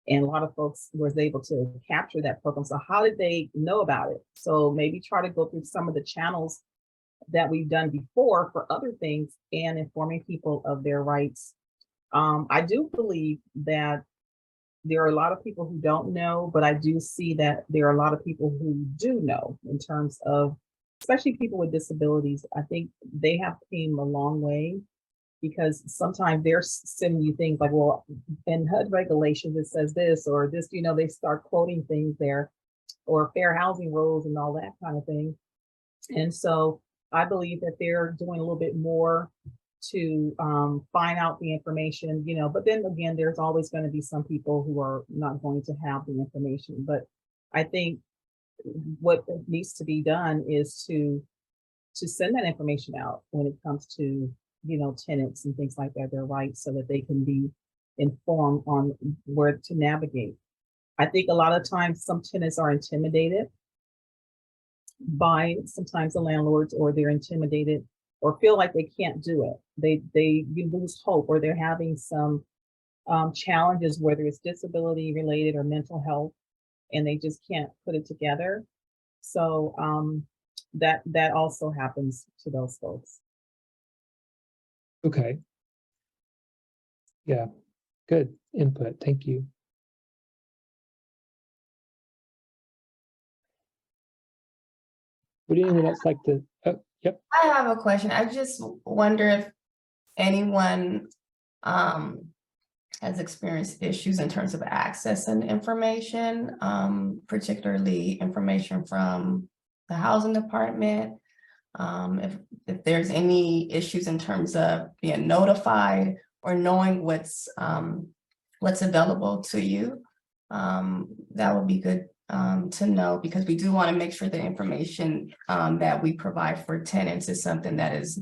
and a lot of folks was able to capture that program. So how did they know about it? So maybe try to go through some of the channels that we've done before for other things and informing people of their rights. I do believe that there are a lot of people who don't know, but I do see that there are a lot of people who do know, in terms of, especially people with disabilities. I think they have came a long way, because sometimes they're sending you things like, well, in HUD regulations, it says this or this, they start quoting things there. or fair housing rules and all that kind of thing. And so I believe that they're doing a little bit more to find out the information, you know, but then again, there's always going to be some people who are not going to have the information. But I think what needs to be done is to send that information out when it comes to, you know, tenants and things like that, their rights, so that they can be informed on where to navigate. I think a lot of times some tenants are intimidated by sometimes the landlords, or they're intimidated or feel like they can't do it. You lose hope, or they're having some challenges, whether it's disability related or mental health, and they just can't put it together. So that also happens to those folks. Okay. Yeah, good input. Thank you. Would anyone else like to? Oh, yep. I have a question. I just wonder if anyone has experienced issues in terms of accessing information, particularly information from the housing department. If there's any issues in terms of being notified or knowing what's available to you, that would be good to know, because we do want to make sure the information that we provide for tenants is something that is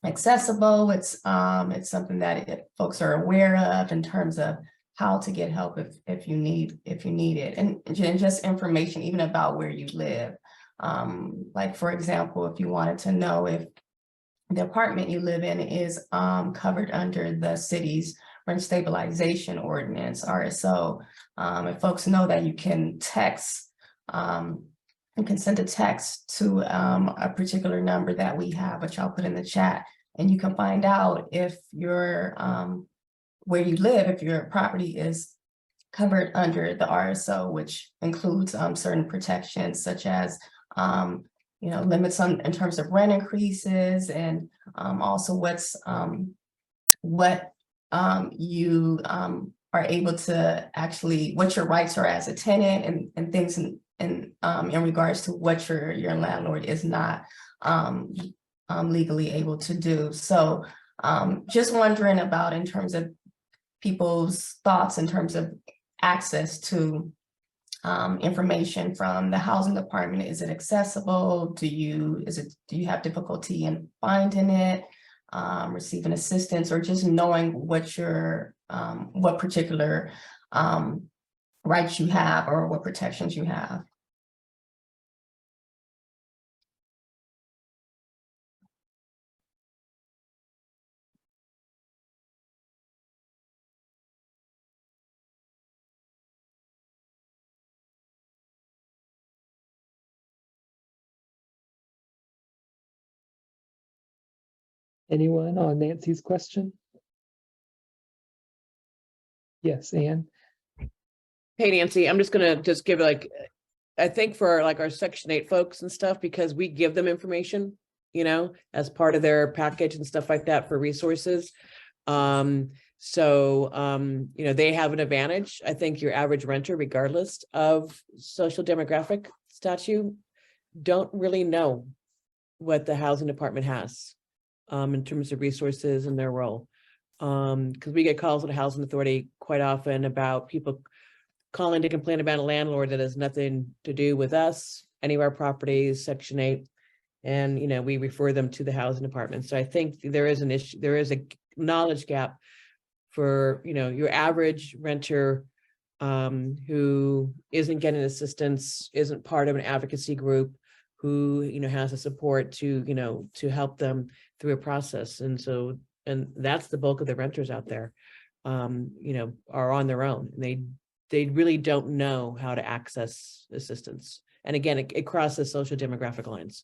accessible. It's something that folks are aware of in terms of how to get help if you need it, and just information even about where you live. Like, for example, if you wanted to know if the apartment you live in is covered under the city's rent stabilization ordinance, RSO. If folks know that you can text, you can send a text to a particular number that we have, which I'll put in the chat, and you can find out if your where you live, if your property is covered under the RSO, which includes certain protections such as you know, limits in terms of rent increases, and also what you are able to actually, what your rights are as a tenant, and things in regards to what your landlord is not legally able to do. So just wondering about, in terms of people's thoughts in terms of access to information from the housing department. Is it accessible? Do you have difficulty in finding it, receiving assistance, or just knowing what particular rights you have or what protections you have? Anyone on Nancy's question? Yes, Anne. Hey, Nancy, I'm just gonna give like, I think for like our Section 8 folks and stuff, because we give them information, you know, as part of their package and stuff like that for resources. So you know, they have an advantage. I think your average renter, regardless of social demographic statute, don't really know what the housing department has in terms of resources and their role. Because we get calls at the housing authority quite often about people calling to complain about a landlord that has nothing to do with us, any of our properties, Section 8, and you know, we refer them to the housing department. So I think there is an issue, there is a knowledge gap for, you know, your average renter who isn't getting assistance, isn't part of an advocacy group, who, you know, has the support to, you know, to help them through a process. And so, and that's the bulk of the renters out there, you know, are on their own. They really don't know how to access assistance. And again, it crosses social demographic lines.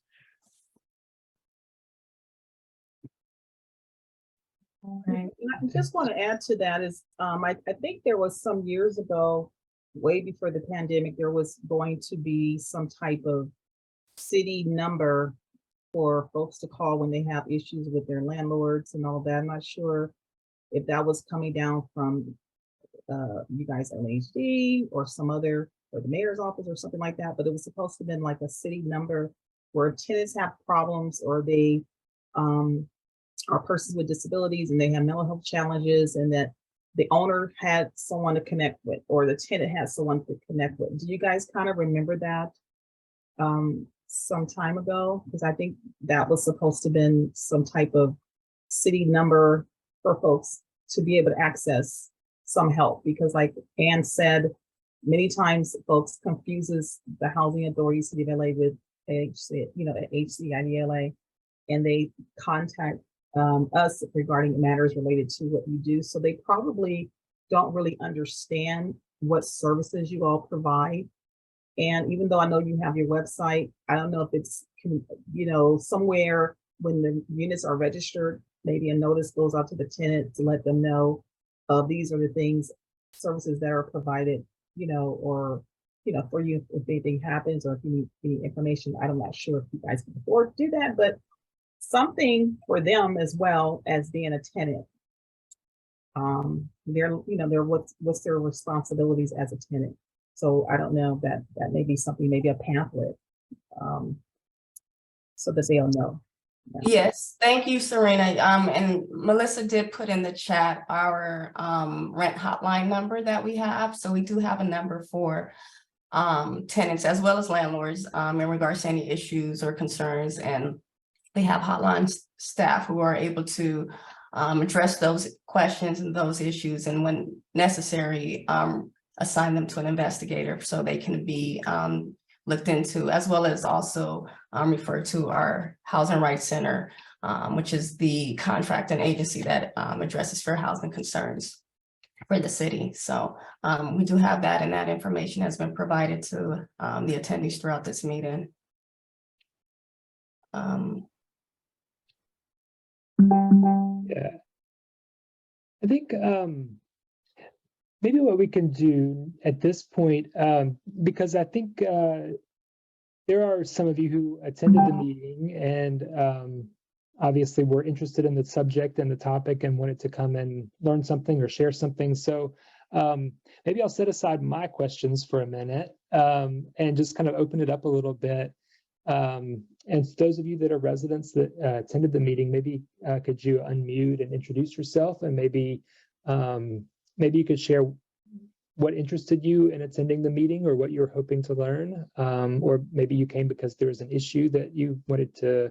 Right. And I just want to add to that is, I think there was some years ago, way before the pandemic, there was going to be some type of city number for folks to call when they have issues with their landlords and all that. I'm not sure if that was coming down from you guys, LHD, or some other or the mayor's office or something like that, but it was supposed to have been like a city number where tenants have problems or they are persons with disabilities and they have mental health challenges, and that the owner had someone to connect with or the tenant has someone to connect with. Do you guys kind of remember that some time ago? Because I think that was supposed to have been some type of city number for folks to be able to access some help, because like Ann said, many times folks confuses the housing authority, City of LA with HC, HCIDLA, and they contact us regarding matters related to what you do. So they probably don't really understand what services you all provide. And even though I know you have your website, I don't know if it's, somewhere when the units are registered, maybe a notice goes out to the tenant to let them know these are the things, services that are provided, or, for you if anything happens or if you need any information. I'm not sure if you guys can afford to do that, but something for them as well as being a tenant. What's their responsibilities as a tenant. So I don't know, that may be something, maybe a pamphlet, so that they'll know. Yes, thank you, Serena. And Melissa did put in the chat our rent hotline number that we have. So we do have a number for tenants as well as landlords in regards to any issues or concerns. And we have hotline staff who are able to address those questions and those issues, and when necessary, assign them to an investigator so they can be looked into, as well as also refer to our Housing Rights Center, which is the contracting agency that addresses fair housing concerns for the city. So we do have that, and that information has been provided to the attendees throughout this meeting. Yeah, I think maybe what we can do at this point, because I think there are some of you who attended the meeting and obviously were interested in the subject and the topic and wanted to come and learn something or share something. So maybe I'll set aside my questions for a minute and just kind of open it up a little bit. And those of you that are residents that attended the meeting, maybe could you unmute and introduce yourself, and maybe you could share what interested you in attending the meeting or what you're hoping to learn, or maybe you came because there was an issue that you wanted to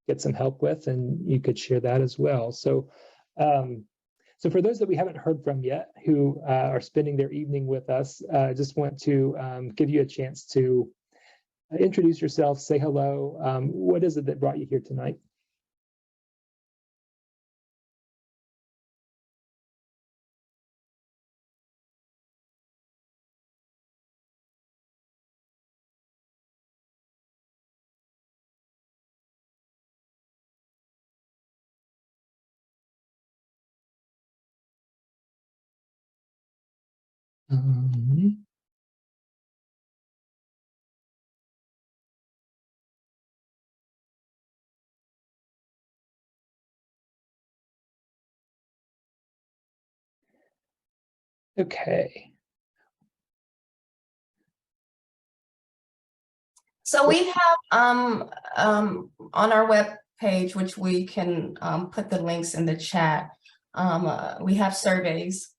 get some help with, and you could share that as well. So for those that we haven't heard from yet, who are spending their evening with us, I just want to give you a chance to introduce yourself, say hello. What is it that brought you here tonight? Okay. So we have on our web page, which we can put the links in the chat, we have surveys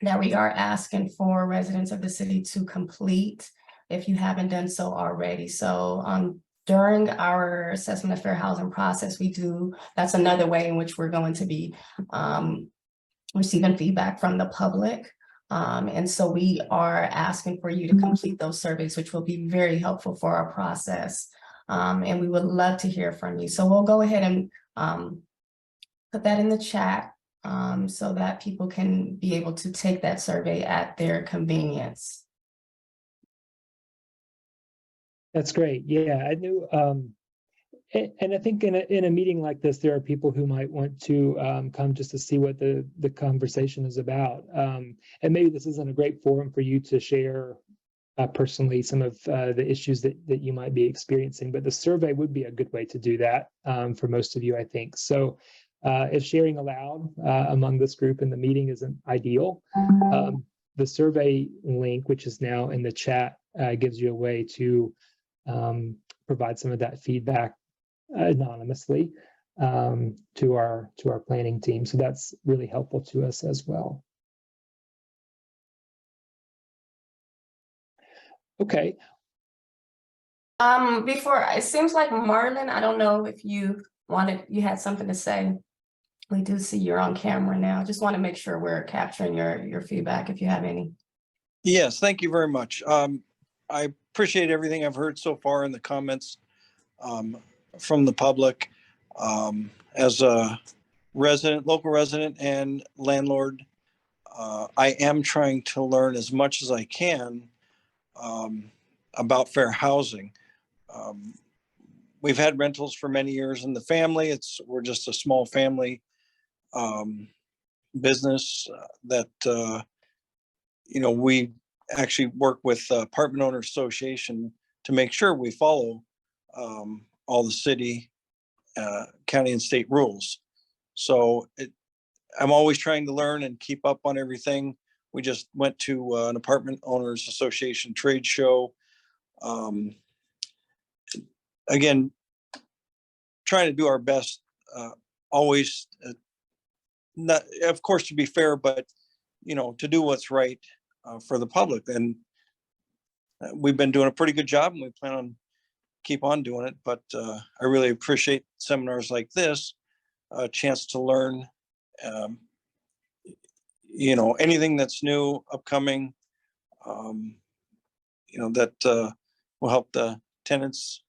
that we are asking for residents of the city to complete if you haven't done so already. So during our assessment of fair housing process, that's another way in which we're going to be receiving feedback from the public. And so we are asking for you to complete those surveys, which will be very helpful for our process. And we would love to hear from you. So we'll go ahead and put that in the chat so that people can be able to take that survey at their convenience. That's great. Yeah, I knew. And I think in a meeting like this, there are people who might want to come just to see what the conversation is about. And maybe this isn't a great forum for you to share personally some of the issues that you might be experiencing, but the survey would be a good way to do that for most of you, I think. So if sharing aloud among this group in the meeting isn't ideal, the survey link, which is now in the chat, gives you a way to provide some of that feedback anonymously to our planning team. So that's really helpful to us as well. Okay. Before, it seems like Marlon, I don't know if you had something to say. We do see you're on camera now. Just want to make sure we're capturing your feedback if you have any. Yes, thank you very much. I appreciate everything I've heard so far in the comments from the public. As a local resident and landlord, I am trying to learn as much as I can about fair housing. We've had rentals for many years in the family. We're just a small family business that we actually work with Apartment Owners Association to make sure we follow all the city, county, and state rules. So I'm always trying to learn and keep up on everything. We just went to an Apartment Owners Association trade show. Again, trying to do our best, always, not, of course, to be fair, but to do what's right for the public. And we've been doing a pretty good job, and we plan on keep on doing it. But I really appreciate seminars like this, a chance to learn, anything that's new, upcoming, that will help the tenants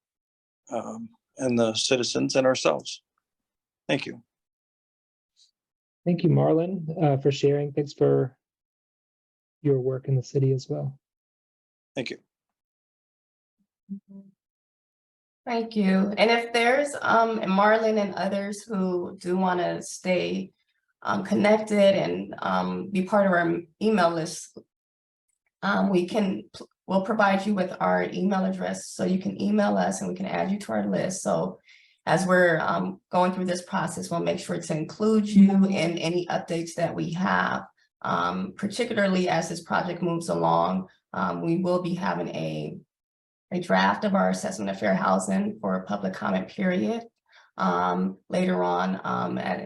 and the citizens and ourselves. Thank you. Thank you, Marlon, for sharing. Thanks for your work in the city as well. Thank you. Thank you. And if there's Marlon and others who do want to stay connected and be part of our email list, we'll provide you with our email address so you can email us and we can add you to our list. So as we're going through this process, we'll make sure to include you in any updates that we have, particularly as this project moves along. We will be having a draft of our assessment of fair housing for a public comment period later on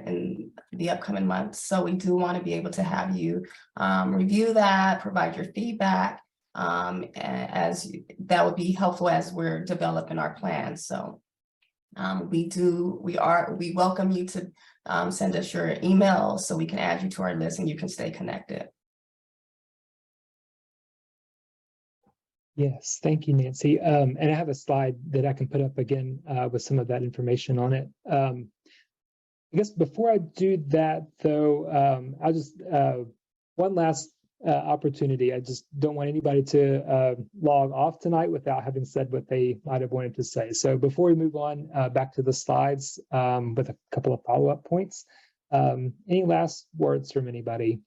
in the upcoming months. So we do want to be able to have you review that, provide your feedback, as that would be helpful as we're developing our plans. So we welcome you to send us your email so we can add you to our list and you can stay connected. Yes, thank you, Nancy. And I have a slide that I can put up again with some of that information on it. I guess before I do that, though, I'll just one last opportunity. I just don't want anybody to log off tonight without having said what they might have wanted to say. So before we move on back to the slides with a couple of follow-up points, any last words from anybody?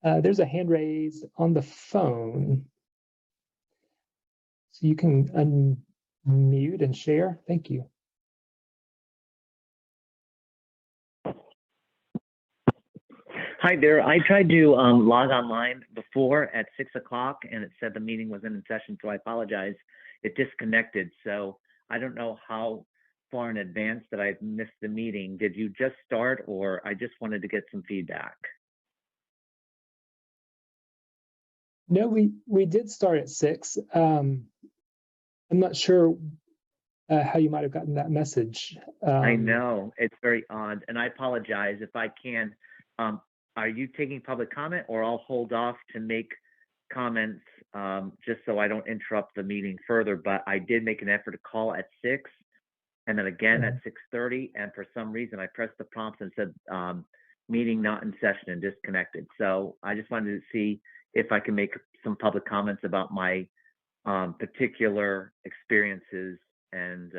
There's a hand raised on the phone. So you can unmute and share. Thank you. Hi there. I tried to log online before at 6 o'clock and it said the meeting was in session, so I apologize. It disconnected. So I don't know how far in advance that I missed the meeting. Did you just start, or I just wanted to get some feedback? No, we did start at 6. I'm not sure how you might have gotten that message. I know, it's very odd, and I apologize if I can. Are you taking public comment, or I'll hold off to make comments just so I don't interrupt the meeting further? But I did make an effort to call at 6 and then again at 6:30, and for some reason I pressed the prompt and said meeting not in session and disconnected. So I just wanted to see if I can make some public comments about my particular experiences and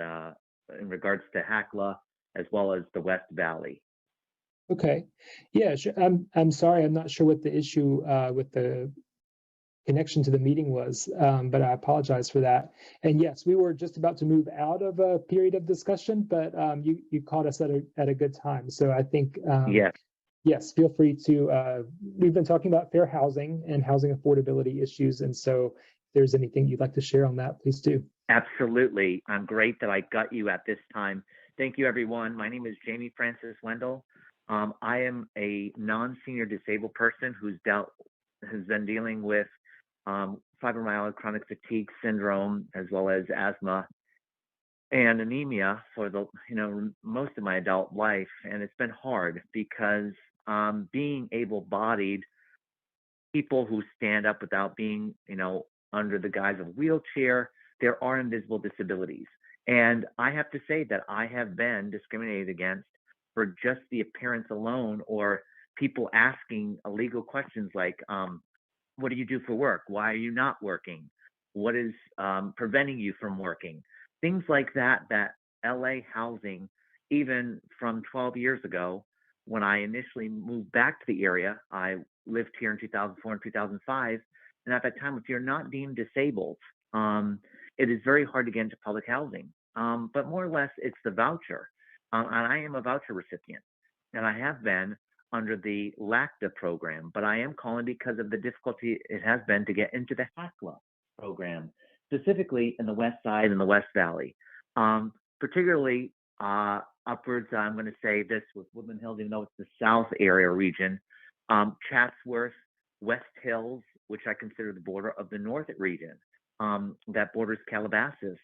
in regards to HACLA as well as the West Valley. Okay, yeah, sure. I'm sorry, I'm not sure what the issue with the connection to the meeting was, but I apologize for that. And yes, we were just about to move out of a period of discussion, but you caught us at a good time. So I think yes, yes, feel free to, we've been talking about fair housing and housing affordability issues. And so if there's anything you'd like to share on that, please do. Absolutely. I'm great that I got you at this time. Thank you, everyone. My name is Jamie Francis Wendell. I am a non-senior disabled person who's been dealing with fibromyalgia, chronic fatigue syndrome, as well as asthma and anemia for most of my adult life. And it's been hard because being able-bodied, people who stand up without being, under the guise of a wheelchair, there are invisible disabilities. And I have to say that I have been discriminated against for just the appearance alone, or people asking illegal questions like, what do you do for work? Why are you not working? What is preventing you from working? Things like that, that LA housing, even from 12 years ago, when I initially moved back to the area, I lived here in 2004 and 2005. And at that time, if you're not deemed disabled, it is very hard to get into public housing. But more or less, it's the voucher. And I am a voucher recipient, and I have been under the LACTA program, but I am calling because of the difficulty it has been to get into the HACLA program, specifically in the West Side and the West Valley. Particularly upwards, I'm going to say this with Woodland Hills, even though it's the South area region, Chatsworth, West Hills, which I consider the border of the North region, that borders Calabasas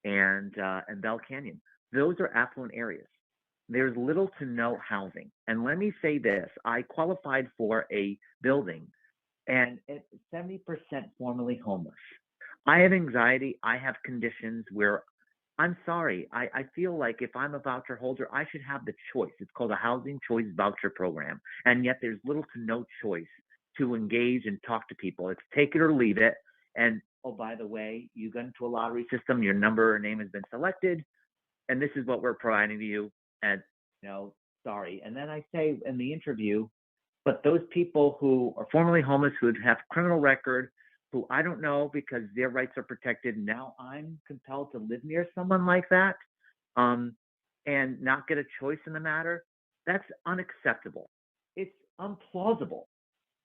and Bell Canyon. Those are affluent areas. There's little to no housing. And let me say this, I qualified for a building and it's 70% formerly homeless. I have anxiety, I have conditions where I'm sorry, I feel like if I'm a voucher holder, I should have the choice. It's called a Housing Choice Voucher Program. And yet there's little to no choice to engage and talk to people. It's take it or leave it. And oh, by the way, you got into a lottery system, your number or name has been selected, and this is what we're providing to you. And sorry. And then I say in the interview, but those people who are formerly homeless, who have criminal record, who I don't know because their rights are protected, now I'm compelled to live near someone like that, and not get a choice in the matter. That's unacceptable. It's implausible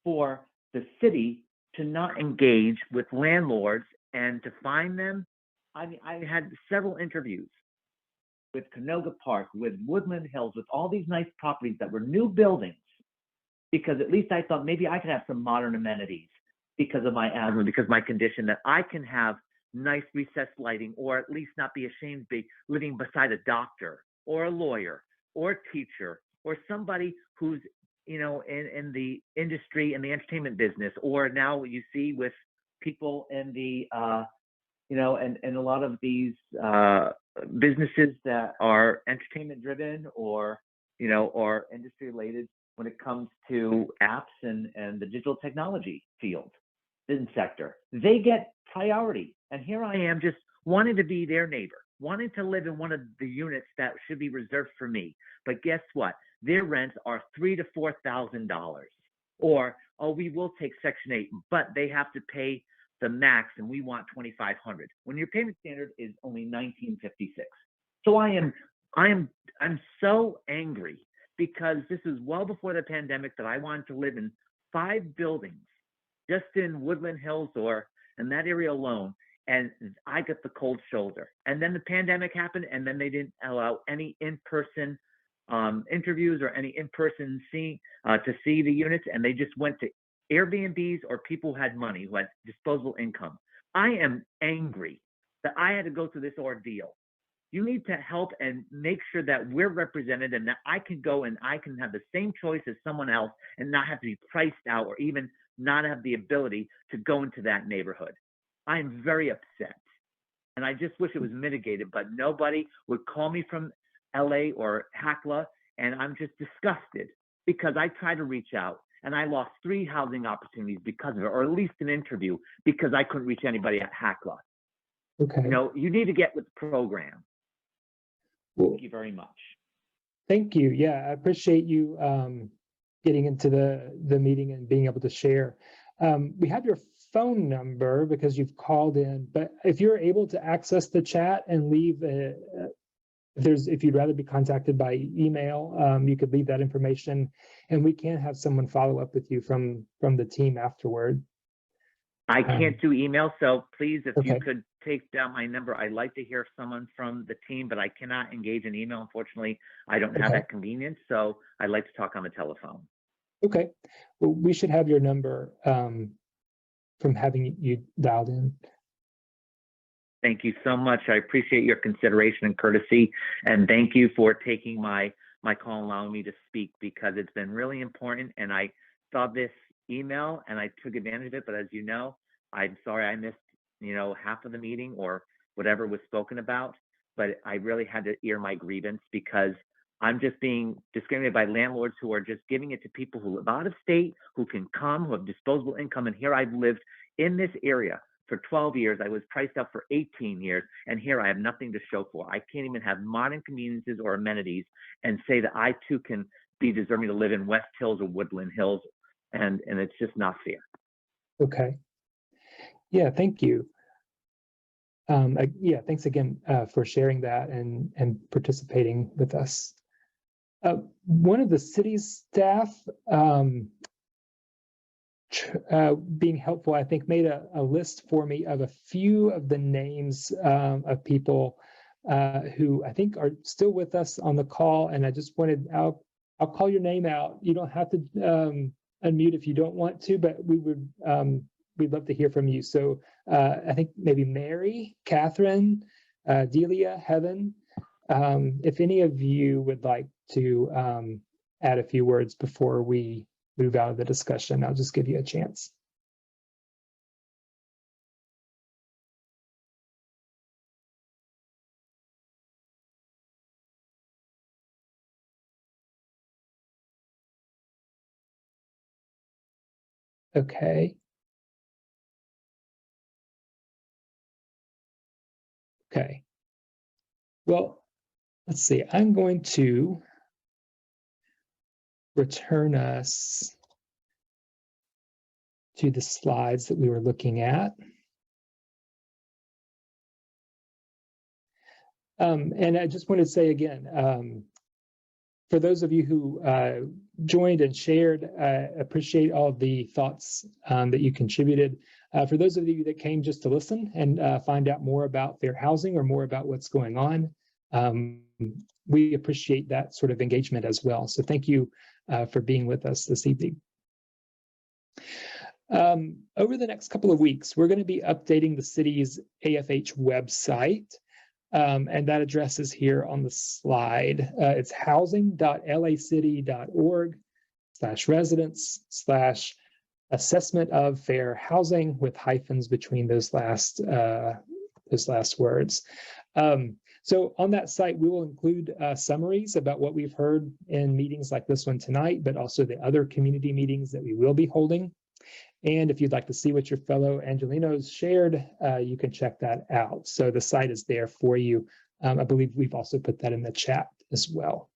for the city to not engage with landlords and to find them. I mean, I had several interviews with Canoga Park, with Woodland Hills, with all these nice properties that were new buildings, because at least I thought maybe I could have some modern amenities because of my asthma, because of my condition, that I can have nice recessed lighting, or at least not be ashamed to be living beside a doctor or a lawyer or a teacher or somebody who's in the industry, in the entertainment business, or now you see with people in the and a lot of these businesses that are entertainment driven or or industry related when it comes to apps and the digital technology field business sector. They get priority, and here I am just wanting to be their neighbor, wanting to live in one of the units that should be reserved for me. But guess what? Their rents are $3,000 to $4,000. Or, oh, we will take Section 8, but they have to pay the max, and we want $2,500 when your payment standard is only $1,956. So I'm so angry, because this is well before the pandemic that I wanted to live in 5 buildings just in Woodland Hills or in that area alone, and I got the cold shoulder. And then the pandemic happened, and then they didn't allow any in-person interviews or any in-person to see the units, and they just went to Airbnbs or people who had money, who had disposable income. I am angry that I had to go through this ordeal. You need to help and make sure that we're represented, and that I can go and I can have the same choice as someone else and not have to be priced out, or even not have the ability to go into that neighborhood. I am very upset, and I just wish it was mitigated, but nobody would call me from LA or HACLA, and I'm just disgusted, because I tried to reach out and I lost 3 housing opportunities because of it, or at least an interview, because I couldn't reach anybody at HACLA. Okay. You need to get with the program. Thank you very much. Thank you. Yeah, I appreciate you getting into the meeting and being able to share. We have your phone number because you've called in, but if you're able to access the chat and leave if you'd rather be contacted by email, you could leave that information, and we can have someone follow up with you from the team afterward. I can't do email, so please, if you Okay. could take down my number, I'd like to hear someone from the team, but I cannot engage in email. Unfortunately, I don't have Okay. that convenience, so I'd like to talk on the telephone. Okay, well, we should have your number from having you dialed in. Thank you so much. I appreciate your consideration and courtesy, and thank you for taking my call and allowing me to speak, because it's been really important. And I saw this email and I took advantage of it, but as you know, I'm sorry I missed, half of the meeting or whatever was spoken about, but I really had to air my grievance because I'm just being discriminated by landlords who are just giving it to people who live out of state, who can come, who have disposable income. And here I've lived in this area for 12 years. I was priced out for 18 years, and here I have nothing to show for. I can't even have modern conveniences or amenities and say that I too can be deserving to live in West Hills or Woodland Hills, and it's just not fair. Okay. Yeah, thank you. Yeah, thanks again for sharing that and participating with us. One of the city's staff, being helpful, I think, made a list for me of a few of the names of people who I think are still with us on the call. And I just wanted, I'll call your name out. You don't have to unmute if you don't want to, but we'd love to hear from you. So I think maybe Mary, Catherine, Delia, Heaven. If any of you would like to add a few words before we move out of the discussion, I'll just give you a chance. Okay. Okay. Well, let's see. I'm going to return us to the slides that we were looking at. And I just want to say again, for those of you who joined and shared, appreciate all of the thoughts that you contributed. For those of you that came just to listen and find out more about fair housing or more about what's going on, we appreciate that sort of engagement as well. So thank you for being with us this evening. Over the next couple of weeks, we're going to be updating the city's AFH website. And that address is here on the slide. It's housing.lacity.org/residents/assessment of fair housing, with hyphens between those last words. So on that site, we will include summaries about what we've heard in meetings like this one tonight, but also the other community meetings that we will be holding. And if you'd like to see what your fellow Angelinos shared, you can check that out. So the site is there for you. I believe we've also put that in the chat as well.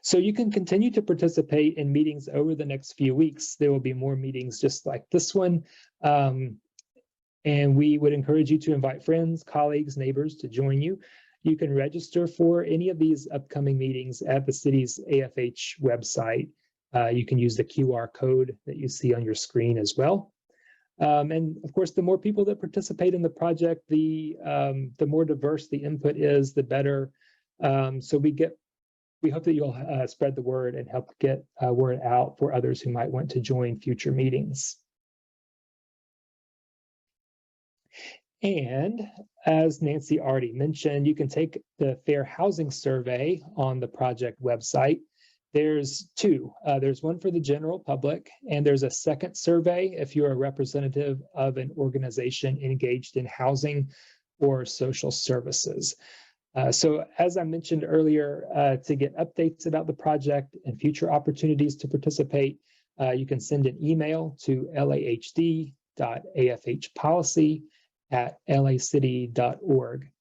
So you can continue to participate in meetings over the next few weeks. There will be more meetings just like this one. And we would encourage you to invite friends, colleagues, neighbors to join you. You can register for any of these upcoming meetings at the city's AFH website. You can use the QR code that you see on your screen as well. And of course, the more people that participate in the project, the more diverse the input is, the better. So we hope that you'll spread the word and help get word out for others who might want to join future meetings. And as Nancy already mentioned, you can take the Fair Housing Survey on the project website. There's two. There's one for the general public, and there's a second survey if you're a representative of an organization engaged in housing or social services. So as I mentioned earlier, to get updates about the project and future opportunities to participate, you can send an email to lahd.afhpolicy@lacity.org.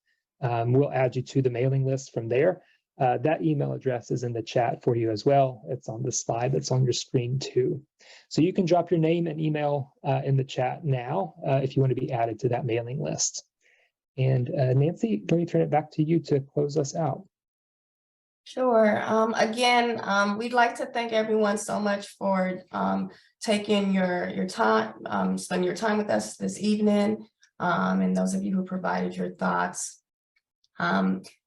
We'll add you to the mailing list from there. That email address is in the chat for you as well. It's on the slide that's on your screen too. So you can drop your name and email in the chat now if you want to be added to that mailing list. And Nancy, let me turn it back to you to close us out. Sure. Again, we'd like to thank everyone so much for taking your time, spending your time with us this evening, and those of you who provided your thoughts.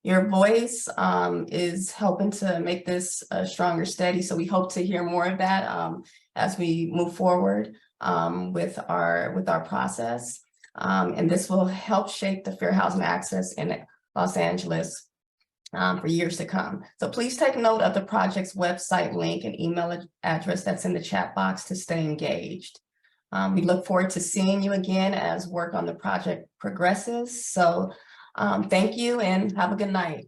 Your voice is helping to make this stronger, steady. So we hope to hear more of that as we move forward with our process. And this will help shape the fair housing access in Los Angeles for years to come. So please take note of the project's website link and email address that's in the chat box to stay engaged. We look forward to seeing you again as work on the project progresses. So thank you and have a good night.